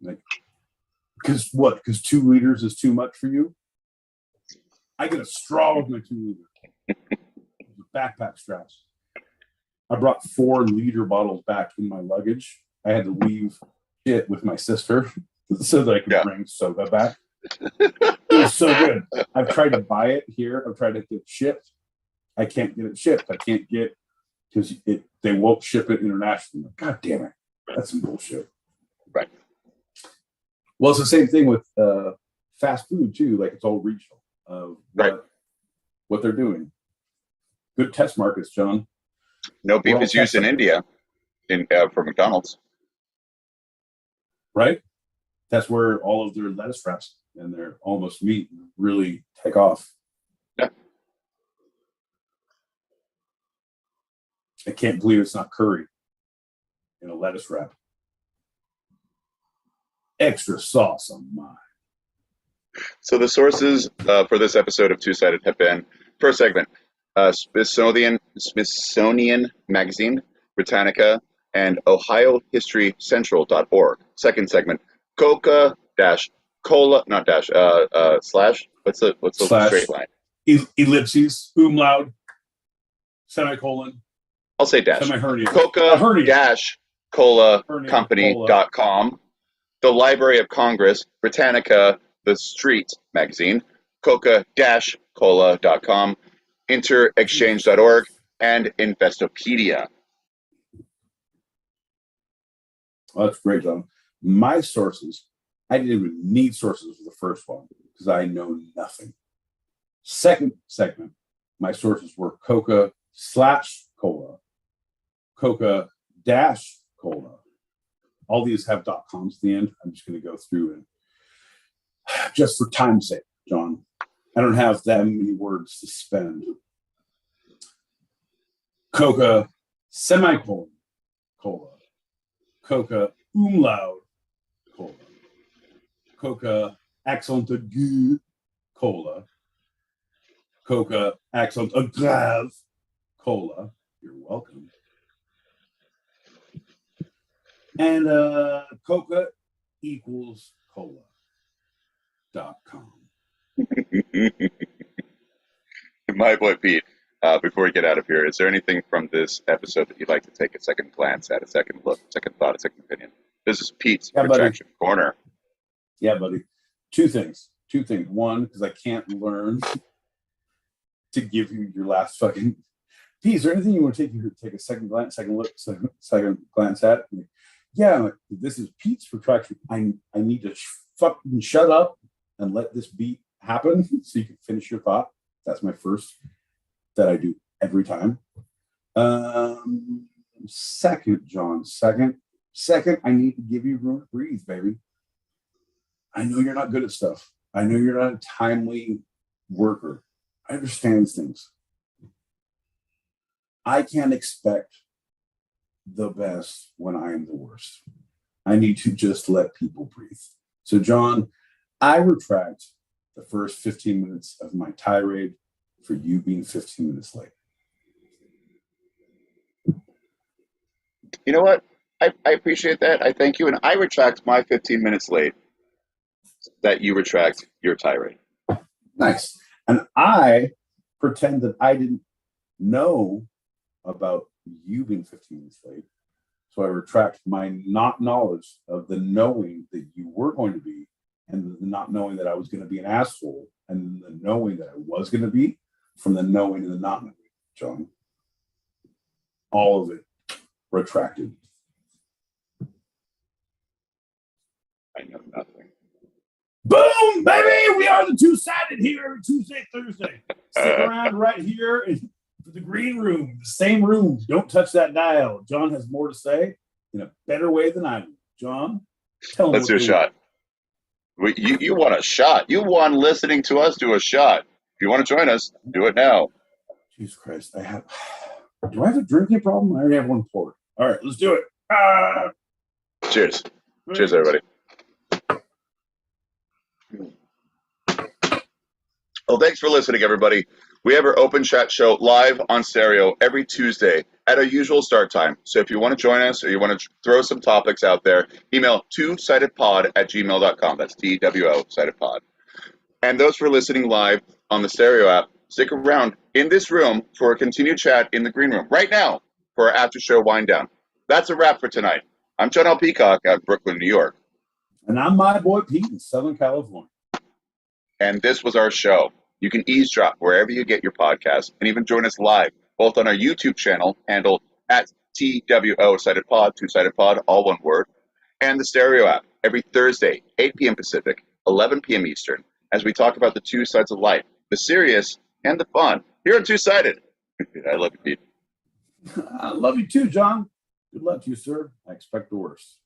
Like, because 2 liters is too much for you? I get a straw with my 2 liter. Backpack straps. I brought 4 liter bottles back in my luggage. I had to leave it with my sister so that I could bring soda back. It was so good. I've tried to buy it here. I've tried to get it shipped. I can't get it shipped. I can't get, because they won't ship it internationally. God damn it. That's some bullshit. Right. Well, it's the same thing with fast food too. Like it's all regional of what they're doing. Good test markets, John. No beef is used in India for McDonald's. Right? That's where all of their lettuce wraps and their almost meat really take off. Yeah. I can't believe it's not curry in a lettuce wrap. Extra sauce on mine. So the sources for this episode of Two Sided have been, first segment, Smithsonian Magazine, Britannica, and OhioHistoryCentral.org. Second segment, Coca-Cola, slash, what's the Slash, straight line? Ellipses, umlaut, semicolon. I'll say dash. Semi-hernia. Coca-Cola-company.com. The Library of Congress, Britannica, The Street Magazine, Coca-Cola.com, Interexchange.org, and Investopedia. Well, that's great, John. My sources, I didn't even need sources for the first one because I know nothing. Second segment, my sources were Coca/Cola, Coca-Cola. All these have .coms at the end. I'm just going to go through and just for time's sake, John, I don't have that many words to spend. Coca semicolon cola, Coca umlaut cola, Coca accent aigu cola, Coca accent grave cola. You're welcome. And Coca equals cola.com. My boy Pete, before we get out of here, is there anything from this episode that you'd like to take a second glance at, a second look, second thought, a second opinion? This is Pete's Retraction Corner. Yeah, buddy. Two things. One, because I can't learn to give you your last fucking. Pete, is there anything you want to take a second glance, second look, second glance at? Yeah, like, this is Pete's Retraction. I need to fucking shut up and let this beat happen so you can finish your thought. That's my first that I do every time. Second, John. Second, I need to give you room to breathe, baby. I know you're not good at stuff. I know you're not a timely worker. I understand things. I can't expect the best when I am the worst. I need to just let people breathe. So, John, I retract the first 15 minutes of my tirade for you being 15 minutes late. You know what? I appreciate that. I thank you. And I retract my 15 minutes late that you retract your tirade. Nice. And I pretend that I didn't know about you being 15 minutes late. So I retract my not knowledge of the knowing that you were going to be, and the not knowing that I was going to be an asshole, and the knowing that I was going to be, from the knowing and the not knowing, John. All of it retracted. I know nothing. Boom, baby! We are the two-sided here every Tuesday, Thursday. Stick around right here in the green room, the same room. Don't touch that dial. John has more to say in a better way than I do. John, tell him. Let's do a shot. You want a shot. You want listening to us do a shot. If you want to join us, do it now. Jesus Christ. Do I have a drinking problem? I already have one poured. All right, let's do it. Cheers. Cheers, everybody. Well, thanks for listening, everybody. We have our open chat show live on stereo every Tuesday at our usual start time. So if you want to join us or you want to throw some topics out there, email twosidedpod@gmail.com. That's TWO sidedpod. And those for listening live on the stereo app, stick around in this room for a continued chat in the green room right now for our after show wind down. That's a wrap for tonight. I'm John L. Peacock out of Brooklyn, New York. And I'm my boy Pete in Southern California. And this was our show. You can eavesdrop wherever you get your podcasts and even join us live, both on our YouTube channel, handle at TWO Sided Pod, Two Sided Pod, all one word, and the stereo app every Thursday, 8 p.m. Pacific, 11 p.m. Eastern, as we talk about the two sides of life, the serious and the fun, here on Two Sided. I love you, Pete. I love you too, John. Good luck to you, sir. I expect the worst.